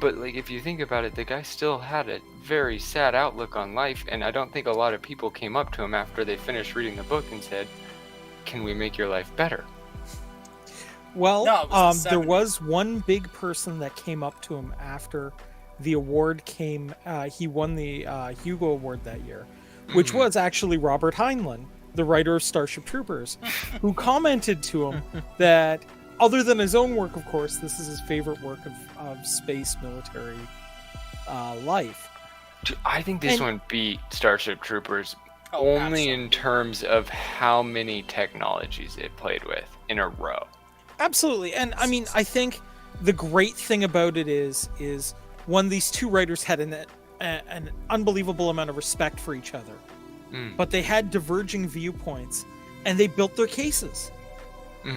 But like, if you think about it, the guy still had a very sad outlook on life, and I don't think a lot of people came up to him after they finished reading the book and said, "Can we make your life better?" Well, No, it was the there 70s. was one big person that came up to him after the award came. He won the Hugo Award that year, which was actually Robert Heinlein, the writer of Starship Troopers, who commented to him that, other than his own work, of course, this is his favorite work of space military life. I think this one beat Starship Troopers Oh, only in absolutely. terms of how many technologies it played with in a row. Absolutely. And I mean, I think the great thing about it is one, these two writers had an unbelievable amount of respect for each other, but they had diverging viewpoints, and they built their cases.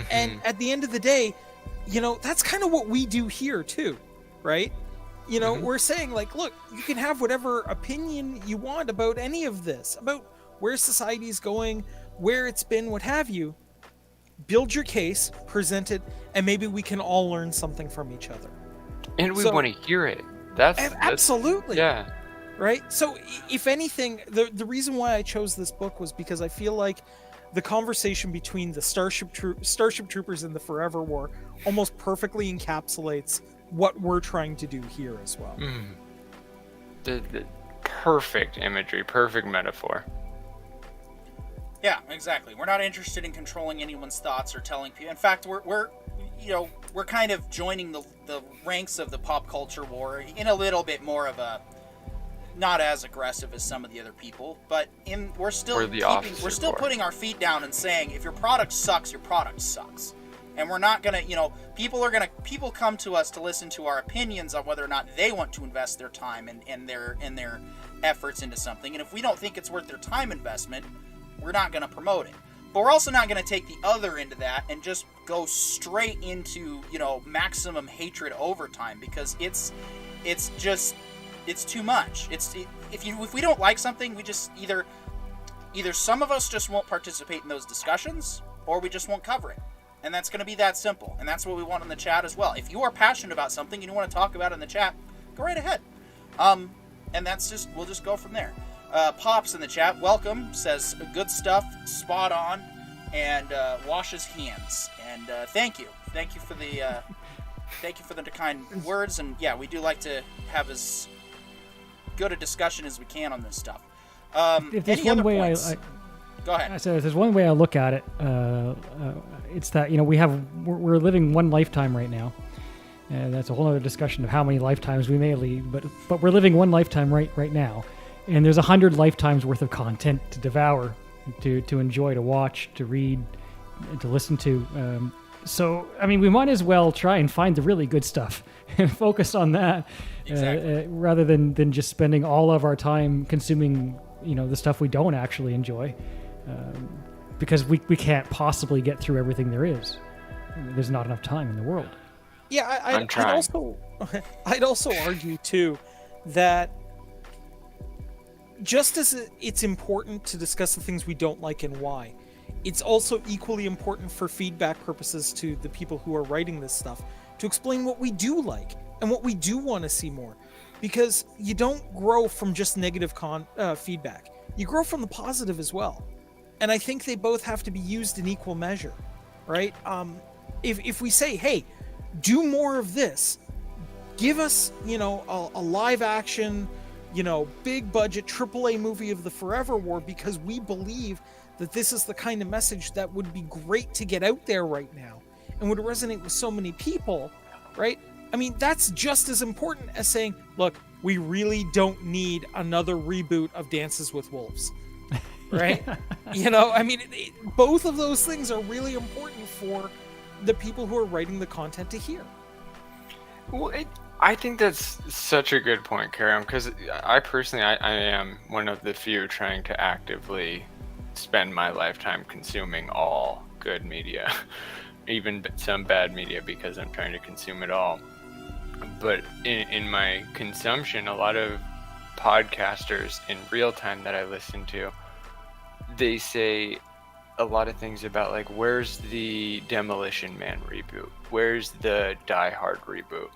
And at the end of the day, you know, that's kind of what we do here too, right? You know, we're saying, like, look, you can have whatever opinion you want about any of this, about where society's going, where it's been, what have you. Build your case, present it, and maybe we can all learn something from each other. And we So- want to hear it. That's Absolutely. Yeah. Right? So, if anything, the reason why I chose this book was because I feel like the conversation between the Starship Troopers and the Forever War almost perfectly encapsulates what we're trying to do here as well. The perfect imagery, perfect metaphor. Yeah, exactly. We're not interested in controlling anyone's thoughts or telling people. In fact, we're we're kind of joining the ranks of the pop culture war in a little bit more of a, not as aggressive as some of the other people, but we're still putting our feet down and saying, if your product sucks, your product sucks. And we're not gonna, people come to us to listen to our opinions on whether or not they want to invest their time and their efforts into something. And if we don't think it's worth their time investment, we're not gonna promote it. But we're also not gonna take the other end of that and just go straight into, maximum hatred overtime, because it's too much. If we don't like something, we just either some of us just won't participate in those discussions, or we just won't cover it. And that's going to be that simple. And that's what we want in the chat as well. If you are passionate about something and you want to talk about it in the chat, go right ahead. And we'll just go from there. Pops in the chat, welcome, says good stuff, spot on, and washes hands. And thank you for the kind words. And yeah, we do like to have as good a discussion as we can on this stuff. If there's one way Go ahead. So if there's one way I look at it, it's that we're living one lifetime right now, and that's a whole other discussion of how many lifetimes we may lead. But we're living one lifetime right now, and there's 100 lifetimes worth of content to devour, to enjoy, to watch, to read, to listen to. So we might as well try and find the really good stuff and focus on that, exactly. Rather than just spending all of our time consuming the stuff we don't actually enjoy. Because we can't possibly get through everything there is. There's not enough time in the world. Yeah, I'd also argue too that just as it's important to discuss the things we don't like and why, it's also equally important for feedback purposes to the people who are writing this stuff to explain what we do like and what we do want to see more. Because you don't grow from just negative feedback. You grow from the positive as well. And I think they both have to be used in equal measure, right? If we say, hey, do more of this, give us, a live action, big budget AAA movie of the Forever War, because we believe that this is the kind of message that would be great to get out there right now and would resonate with so many people, right? That's just as important as saying, look, we really don't need another reboot of Dances with Wolves. Right? Both of those things are really important for the people who are writing the content to hear. Well, I think that's such a good point, Karam, because I personally am one of the few trying to actively spend my lifetime consuming all good media, even some bad media, because I'm trying to consume it all. But in my consumption, a lot of podcasters in real time that I listen to, they say a lot of things about, like, where's the Demolition Man reboot? Where's the Die Hard reboot?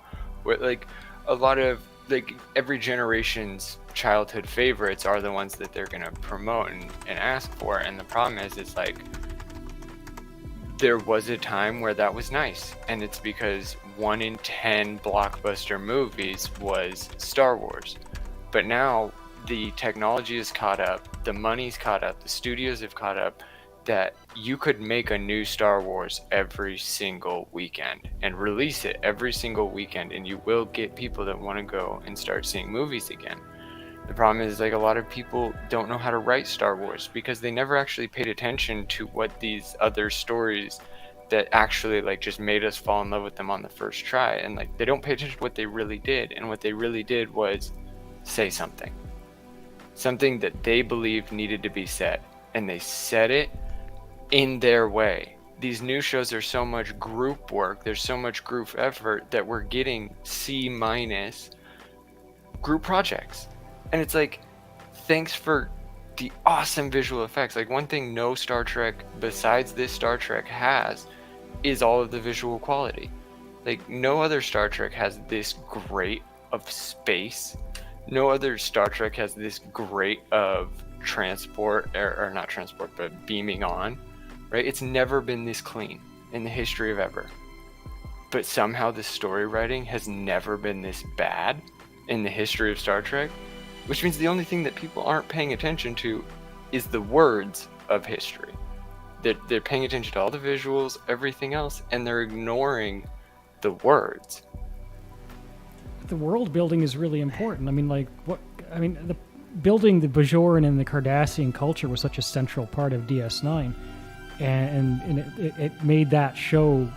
Like, a lot of, like, every generation's childhood favorites are the ones that they're going to promote and ask for. And the problem is, it's like, there was a time where that was nice. And it's because 1 in 10 blockbuster movies was Star Wars. But now the technology is caught up, the money's caught up, the studios have caught up, that you could make a new Star Wars every single weekend and release it every single weekend, and you will get people that want to go and start seeing movies again. The problem is, like, a lot of people don't know how to write Star Wars because they never actually paid attention to what these other stories that actually, like, just made us fall in love with them on the first try, and, like, they don't pay attention to what they really did, and what they really did was say something that they believed needed to be said, and they said it in their way. These new shows are so much group work, there's so much group effort that we're getting C- group projects. And it's like, thanks for the awesome visual effects. Like, one thing no Star Trek besides this Star Trek has is all of the visual quality. Like, no other Star Trek has this great of space. No other Star Trek has this great of transport, or not transport, but beaming on, right? It's never been this clean in the history of ever. But somehow the story writing has never been this bad in the history of Star Trek, which means the only thing that people aren't paying attention to is the words of history. they're paying attention to all the visuals, everything else, and they're ignoring the words. The world building is really important. I mean, the building the Bajoran and the Cardassian culture was such a central part of DS9, and it made that show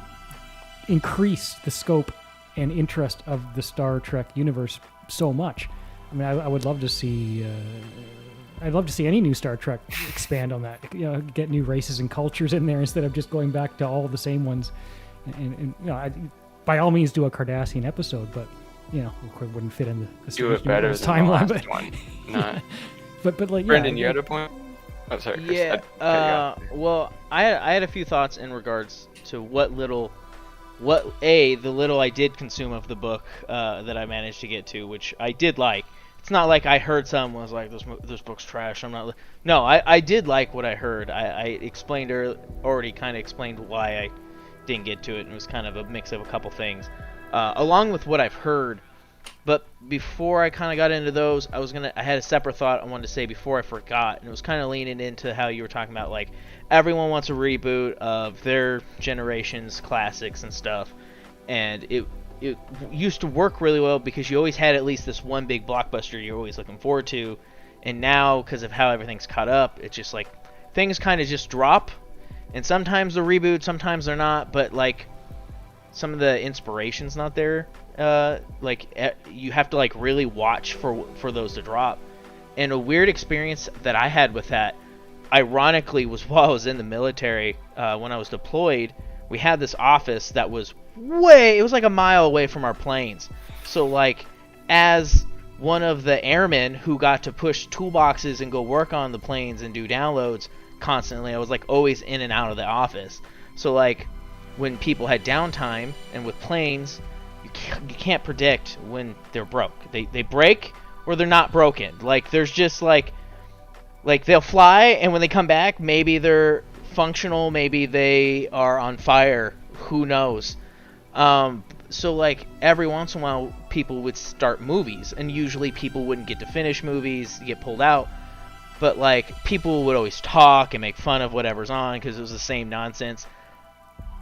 increase the scope and interest of the Star Trek universe so much. I mean, I would love to see. I'd love to see any new Star Trek expand on that. Get new races and cultures in there instead of just going back to all the same ones. And by all means, do a Cardassian episode, but of course, it wouldn't fit in the do it better than timeline. The last one. Not. but like, Brendan, you had a point. Oh, sorry. Chris, Yeah. Well, I had a few thoughts in regards to the little I did consume of the book that I managed to get to, which I did like. It's not like I heard someone was like, this book's trash. No, I did like what I heard. I already kind of explained why I didn't get to it, and it was kind of a mix of a couple things, along with what I've heard. But before I kind of got into those, I had a separate thought I wanted to say before I forgot, and it was kind of leaning into how you were talking about, like, everyone wants a reboot of their generation's classics and stuff, and it used to work really well because you always had at least this one big blockbuster you're always looking forward to, and now, because of how everything's caught up, it's just like, things kind of just drop, and sometimes they're reboot, sometimes they're not, but, like, some of the inspiration's not there. You have to, like, really watch for those to drop. And a weird experience that I had with that, ironically, was while I was in the military, when I was deployed. We had this office that was it was like a mile away from our planes. So, like, as one of the airmen who got to push toolboxes and go work on the planes and do downloads constantly, I was, like, always in and out of the office. So, like, when people had downtime, and with planes, you can't predict when they're broke. They break or they're not broken. Like, there's just like they'll fly, and when they come back, maybe they're functional, maybe they are on fire. Who knows? So, like, every once in a while, people would start movies, and usually people wouldn't get to finish movies, get pulled out. But, like, people would always talk and make fun of whatever's on because it was the same nonsense.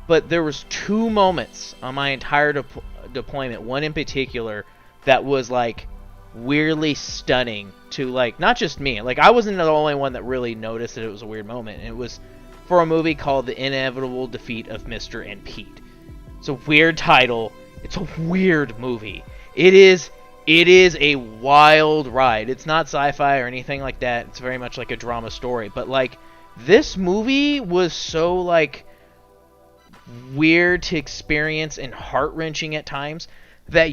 But there was 2 moments on my entire deployment, one in particular, that was, like, weirdly stunning to, like, not just me. Like, I wasn't the only one that really noticed that it was a weird moment. And it was for a movie called The Inevitable Defeat of Mr. and Pete. It's a weird title. It's a weird movie. It is a wild ride. It's not sci-fi or anything like that. It's very much like a drama story. But, like, this movie was so, like, weird to experience and heart-wrenching at times that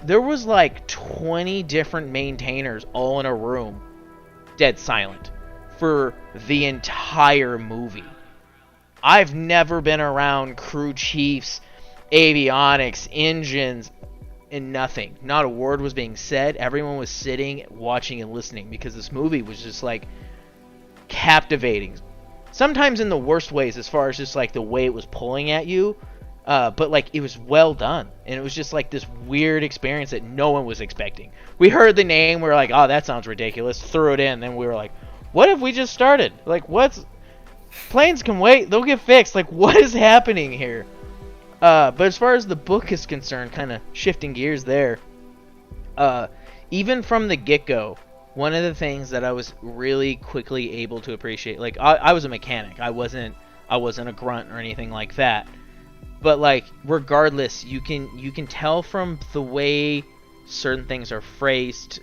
there was like 20 different maintainers all in a room dead silent for the entire movie. I've never been around crew chiefs, avionics, engines, and nothing. Not a word was being said. Everyone was sitting, watching, and listening because this movie was just, like, captivating. Sometimes in the worst ways, as far as just, like, the way it was pulling at you. But, like, it was well done. And it was just, like, this weird experience that no one was expecting. We heard the name, we were like, oh, that sounds ridiculous. Threw it in. Then we were like, what have we just started? Like, planes can wait. They'll get fixed. Like, what is happening here? But as far as the book is concerned, kind of shifting gears there. Even from the get-go, one of the things that I was really quickly able to appreciate, like, I was a mechanic. I wasn't a grunt or anything like that. But, like, regardless, you can tell from the way certain things are phrased,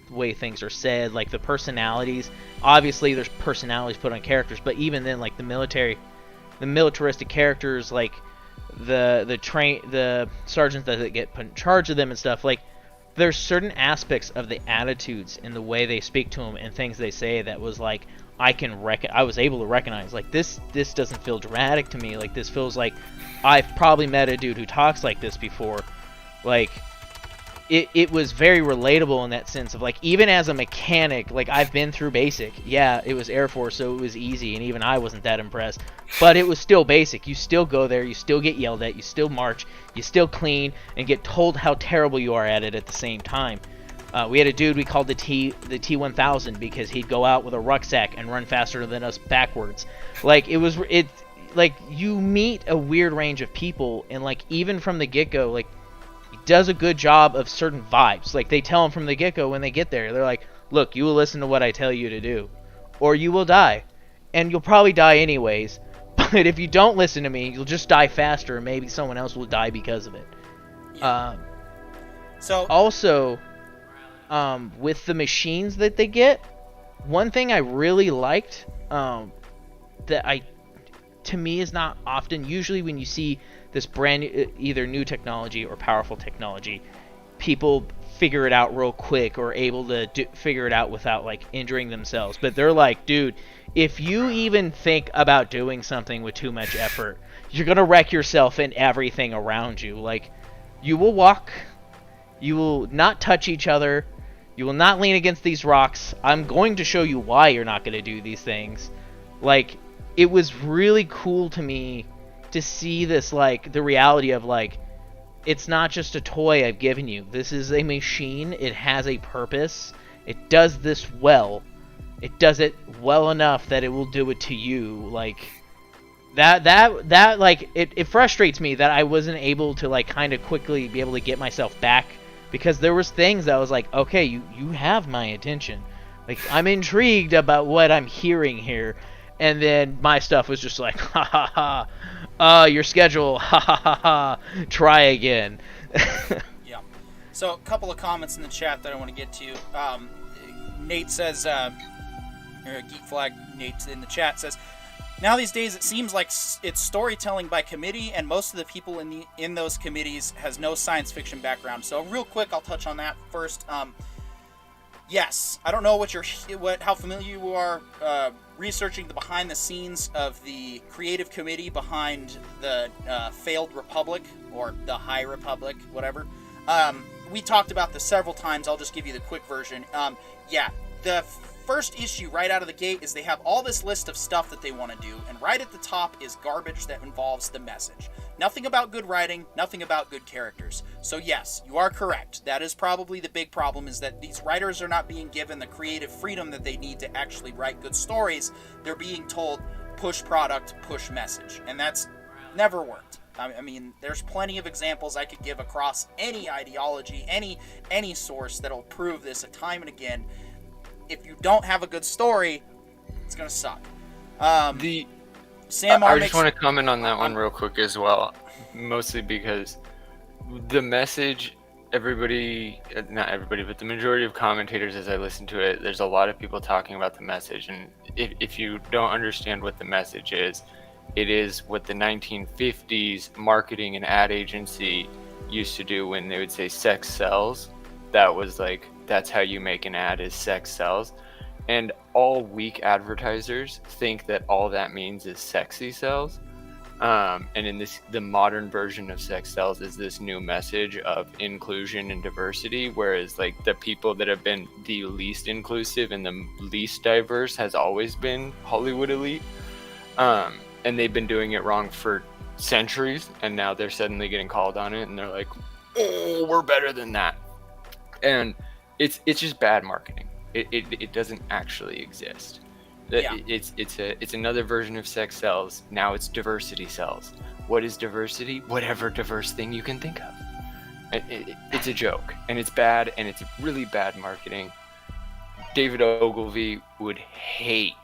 the way things are said, like the personalities. Obviously, there's personalities put on characters, but even then, like, the militaristic characters, like the sergeants that get put in charge of them and stuff, like, there's certain aspects of the attitudes and the way they speak to them and things they say that was like, I was able to recognize, like, this doesn't feel dramatic to me. Like, this feels like I've probably met a dude who talks like this before. Like, it was very relatable in that sense of, like, even as a mechanic, like, I've been through basic. Yeah, it was Air Force, so it was easy, and even I wasn't that impressed. But it was still basic. You still go there, you still get yelled at, you still march, you still clean, and get told how terrible you are at it at the same time. We had a dude we called the T1000 because he'd go out with a rucksack and run faster than us backwards. Like like you meet a weird range of people, and like even from the get-go, like he does a good job of certain vibes. Like they tell him from the get-go when they get there, they're like, look, you will listen to what I tell you to do, or you will die, and you'll probably die anyways. But if you don't listen to me, you'll just die faster, and maybe someone else will die because of it. So also, with the machines that they get, one thing I really liked, to me is not often. Usually when you see this brand either new technology or powerful technology, people figure it out real quick or able to figure it out without like injuring themselves. But they're like, dude, if you even think about doing something with too much effort, you're gonna wreck yourself and everything around you. Like, you will walk, you will not touch each other, you will not lean against these rocks. I'm going to show you why you're not gonna do these things. Like, it was really cool to me to see this, like, the reality of, like, it's not just a toy I've given you. This is a machine. It has a purpose. It does this well. It does it well enough that it will do it to you. Like, that like, it frustrates me that I wasn't able to, like, kind of quickly be able to get myself back, because there was things that I was like, okay, you have my attention. Like, I'm intrigued about what I'm hearing here. And then my stuff was just like, ha ha ha, your schedule, ha ha ha ha, try again. Yeah. So a couple of comments in the chat that I want to get to. Nate says, Geek Flag Nate in the chat says, now these days it seems like it's storytelling by committee, and most of the people in those committees has no science fiction background. So real quick, I'll touch on that first. Yes, I don't know how familiar you are researching the behind the scenes of the creative committee behind the failed Republic, or the High Republic, whatever. We talked about this several times. I'll just give you the quick version. The first issue right out of the gate is they have all this list of stuff that they want to do, and right at the top is garbage that involves the message. Nothing about good writing, nothing about good characters. So yes, you are correct. That is probably the big problem, is that these writers are not being given the creative freedom that they need to actually write good stories. They're being told, push product, push message. And that's never worked. I mean, there's plenty of examples I could give across any ideology, any source that'll prove this time and again. If you don't have a good story, it's going to suck. Sam I just want to comment on that one real quick as well, mostly because the message, not everybody, but the majority of commentators, as I listen to it, there's a lot of people talking about the message, and if you don't understand what the message is, it is what the 1950s marketing and ad agency used to do when they would say sex sells. That was like, that's how you make an ad, is sex sells. And all weak advertisers think that all that means is sexy sells. And in the modern version of sex sells is this new message of inclusion and diversity, whereas like the people that have been the least inclusive and the least diverse has always been Hollywood elite. And they've been doing it wrong for centuries, and now they're suddenly getting called on it, and they're like, oh, we're better than that. And it's just bad marketing. It doesn't actually exist. Yeah. It's another version of sex sells. Now it's diversity sells. What is diversity? Whatever diverse thing you can think of. It's a joke, and it's bad, and it's really bad marketing. David Ogilvy would hate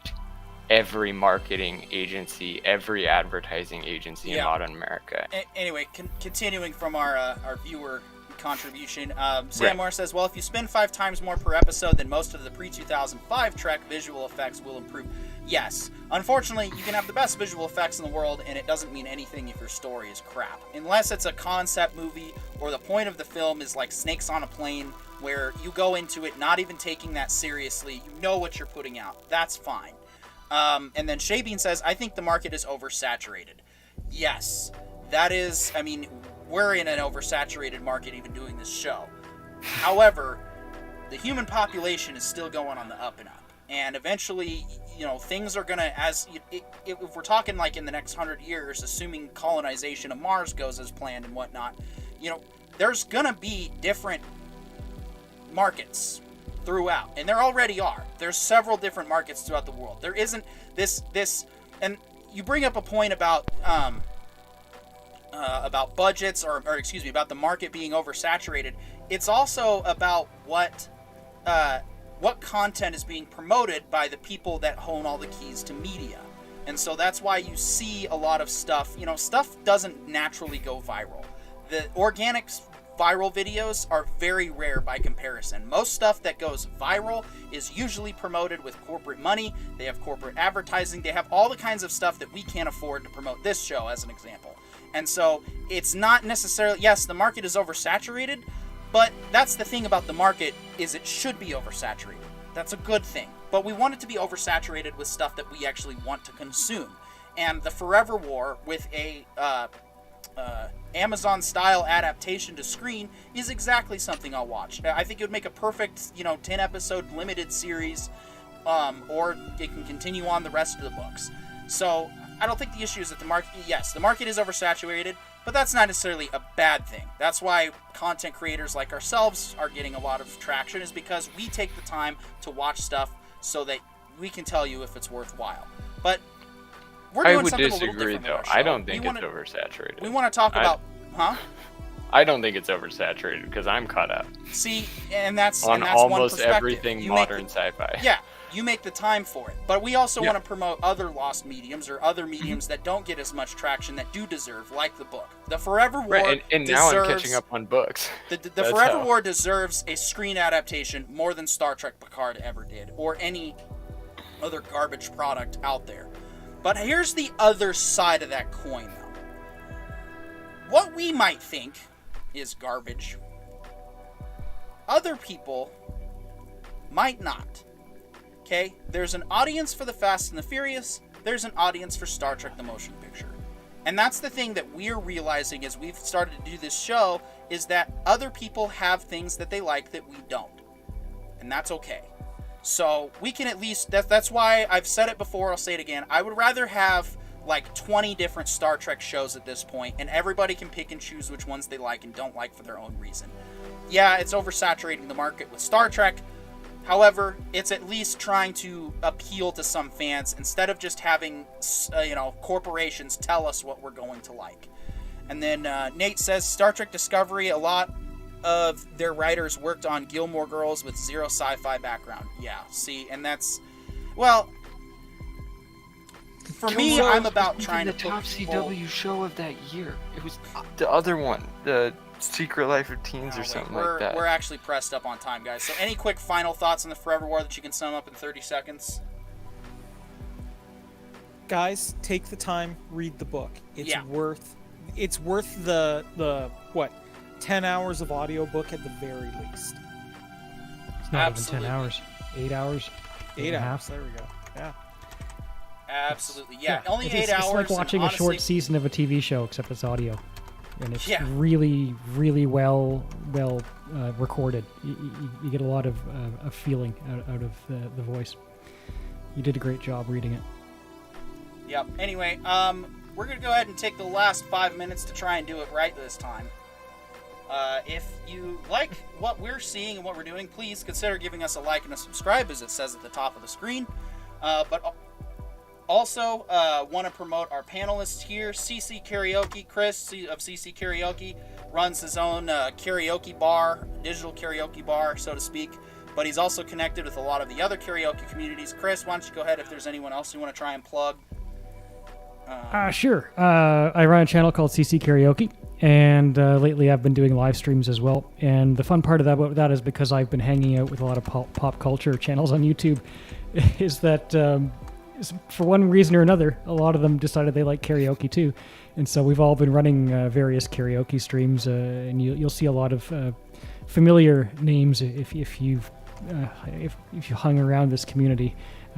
every marketing agency, every advertising agency in modern America. Anyway, continuing from our viewer contribution, Sam Moore says, well, if you spend 5 times more per episode than most of the pre-2005 Trek, visual effects will improve. Yes. Unfortunately, you can have the best visual effects in the world, and it doesn't mean anything if your story is crap. Unless it's a concept movie, or the point of the film is like Snakes on a Plane, where you go into it not even taking that seriously, you know what you're putting out. That's fine. And then Shabean says, I think the market is oversaturated. Yes. That is, I mean, we're in an oversaturated market even doing this show. However, the human population is still going on the up and up. And eventually, things are going to, if we're talking like in the next 100 years, assuming colonization of Mars goes as planned and whatnot, there's going to be different markets throughout, and there already are. There's several different markets throughout the world. There isn't this, and you bring up a point about budgets, or excuse me, about the market being oversaturated. It's also about what content is being promoted by the people that own all the keys to media. And so that's why you see a lot of stuff. Stuff doesn't naturally go viral. The organic viral videos are very rare by comparison. Most stuff that goes viral is usually promoted with corporate money. They have corporate advertising. They have all the kinds of stuff that we can't afford to promote this show, as an example. And so it's not necessarily, yes, the market is oversaturated, but that's the thing about the market, is it should be oversaturated. That's a good thing. But we want it to be oversaturated with stuff that we actually want to consume. And the Forever War, with a Amazon-style adaptation to screen, is exactly something I'll watch. I think it would make a perfect, 10-episode limited series, or it can continue on the rest of the books. So I don't think the issue is that the market, yes, the market is oversaturated, but that's not necessarily a bad thing. That's why content creators like ourselves are getting a lot of traction, is because we take the time to watch stuff so that we can tell you if it's worthwhile. But we're doing I would something a little disagree, different though. with our show. I don't think it's oversaturated. We want to talk about, I don't think it's oversaturated, because I'm caught up. See, and that's on that's almost one everything modern sci-fi. Yeah, you make the time for it. But we also Yeah. want to promote other lost mediums, or other mediums that don't get as much traction, that do deserve, like the book. The Forever War Right, and now I'm deserves, catching up on books. The That's Forever how. War deserves a screen adaptation more than Star Trek Picard ever did, or any other garbage product out there. But here's the other side of that coin, though. What we might think is garbage, other people might not. Okay? There's an audience for the Fast and the Furious. There's an audience for Star Trek the Motion Picture. And that's the thing that we're realizing as we've started to do this show, is that other people have things that they like that we don't. And that's okay. So we can at least, that's why I've said it before, I'll say it again. I would rather have like 20 different Star Trek shows at this point, and everybody can pick and choose which ones they like and don't like for their own reason. Yeah, it's oversaturating the market with Star Trek. However, it's at least trying to appeal to some fans, instead of just having, corporations tell us what we're going to like. And then Nate says, Star Trek Discovery, a lot of their writers worked on Gilmore Girls with zero sci-fi background. Yeah, see, and that's, well, for me, I'm about trying to the put top people... CW show of that year. It was the other one, the Secret Life of Teens, or something like that. We're actually pressed up on time, guys. So any quick final thoughts on the Forever War that you can sum up in 30 seconds? Guys, take the time, read the book. It's Yeah. worth the what, 10 hours of audiobook at the very least. It's not Absolutely. even 10 hours. 8 hours. 8 and a hours. half. There we go. Yeah. Absolutely, yeah. Only 8 It's hours. like watching and a short honestly, season of a TV show, except it's audio, and it's Yeah. really, really well recorded. You get a lot of feeling out of the voice. You did a great job reading it. Yep. Anyway, we're gonna go ahead and take the last 5 minutes to try and do it right this time. If you like what we're seeing and what we're doing, please consider giving us a like and a subscribe, as it says at the top of the screen. But also, want to promote our panelists here. CC Karaoke, Chris of CC Karaoke, runs his own karaoke bar, digital karaoke bar, so to speak. But he's also connected with a lot of the other karaoke communities. Chris, why don't you go ahead if there's anyone else you want to try and plug? Sure. I run a channel called CC Karaoke, and lately I've been doing live streams as well. And the fun part of that is because I've been hanging out with a lot of pop culture channels on YouTube, is that for one reason or another, a lot of them decided they like karaoke too. And so we've all been running various karaoke streams, and you'll see a lot of familiar names if you hung around this community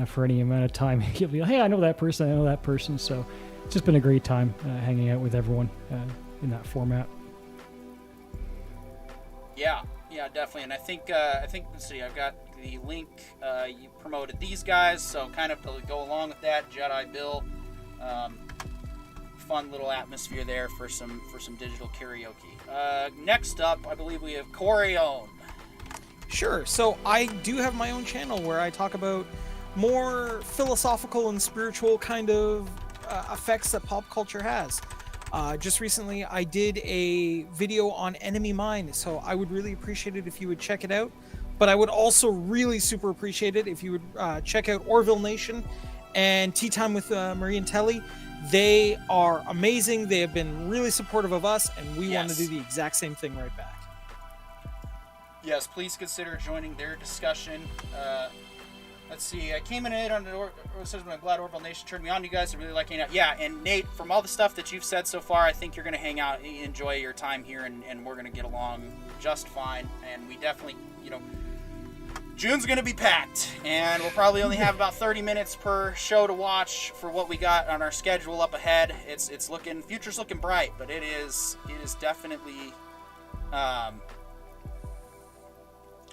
for any amount of time. You'll be like, hey, I know that person. So it's just been a great time hanging out with everyone in that format. Yeah, definitely. And I think let's see, I've got the link. You promoted these guys, so kind of to go along with that, Jedi Bill. Fun little atmosphere there for some digital karaoke. Next up, I believe we have Corione. Sure. So I do have my own channel where I talk about more philosophical and spiritual kind of effects that pop culture has. Just recently, I did a video on Enemy Mine, so I would really appreciate it if you would check it out. But I would also really super appreciate it if you would check out Orville Nation and Tea Time with Marie and Telly. They are amazing. They have been really supportive of us, and we want to do the exact same thing right back. Yes, please consider joining their discussion. Let's see. I came in it on I'm glad Orville Nation turned me on. You guys are really liking it. Yeah, and Nate, from all the stuff that you've said so far, I think you're going to hang out, enjoy your time here, and we're going to get along just fine. And we definitely, June's going to be packed, and we'll probably only have about 30 minutes per show to watch for what we got on our schedule up ahead. Future's looking bright, but it is definitely.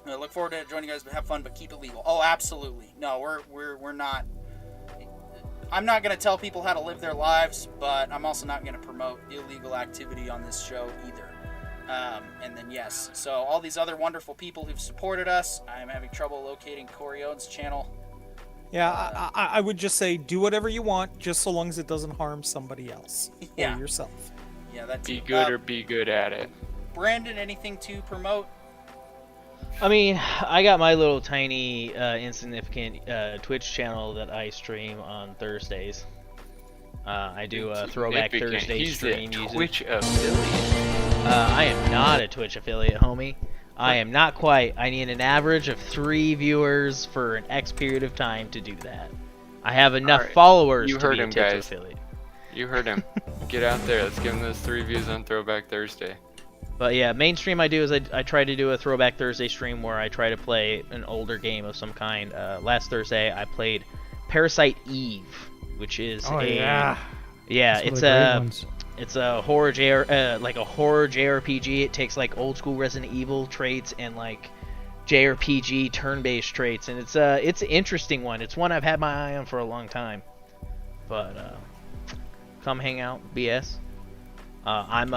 I look forward to joining you guys, but have fun, but keep it legal. Oh, absolutely. No, we're not. I'm not going to tell people how to live their lives, but I'm also not going to promote illegal activity on this show either. And then, yes, so all these other wonderful people who've supported us, I'm having trouble locating Corey Owen's channel. Yeah, I would just say do whatever you want, just so long as it doesn't harm somebody else or yourself. Yeah, that's be good or be good at it. Brandon, anything to promote? I mean, I got my little tiny, insignificant Twitch channel that I stream on Thursdays. I do a Throwback Thursday stream. He's a Twitch affiliate. I am not a Twitch affiliate, homie. I am not quite. I need an average of 3 viewers for an X period of time to do that. I have enough followers to be a Twitch affiliate. You heard him. Get out there. Let's give him those 3 views on Throwback Thursday. But yeah, mainstream I do is I try to do a Throwback Thursday stream where I try to play an older game of some kind. Last Thursday I played Parasite Eve, which is it's a horror like a horror JRPG. It takes like old school Resident Evil traits and like JRPG turn-based traits, and it's an interesting one. It's one I've had my eye on for a long time. But come hang out, BS. I'm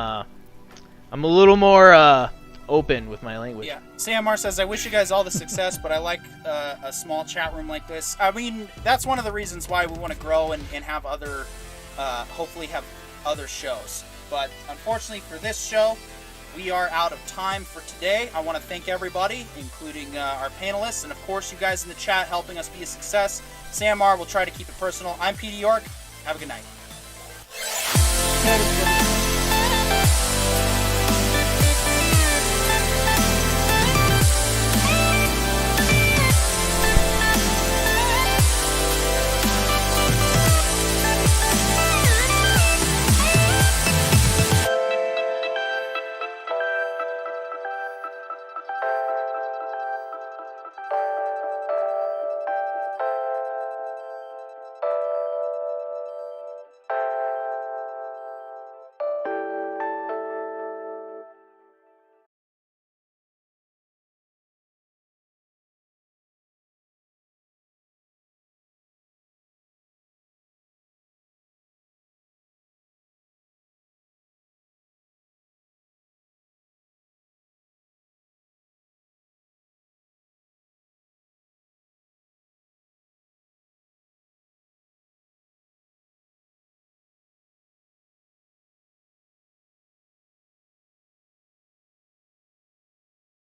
a little more open with my language. Yeah. Sam R says, I wish you guys all the success, but I like a small chat room like this. I mean, that's one of the reasons why we want to grow and have other, hopefully have other shows. But unfortunately for this show, we are out of time for today. I want to thank everybody, including our panelists, and of course you guys in the chat helping us be a success. Sam R will try to keep it personal. I'm Petey York. Have a good night.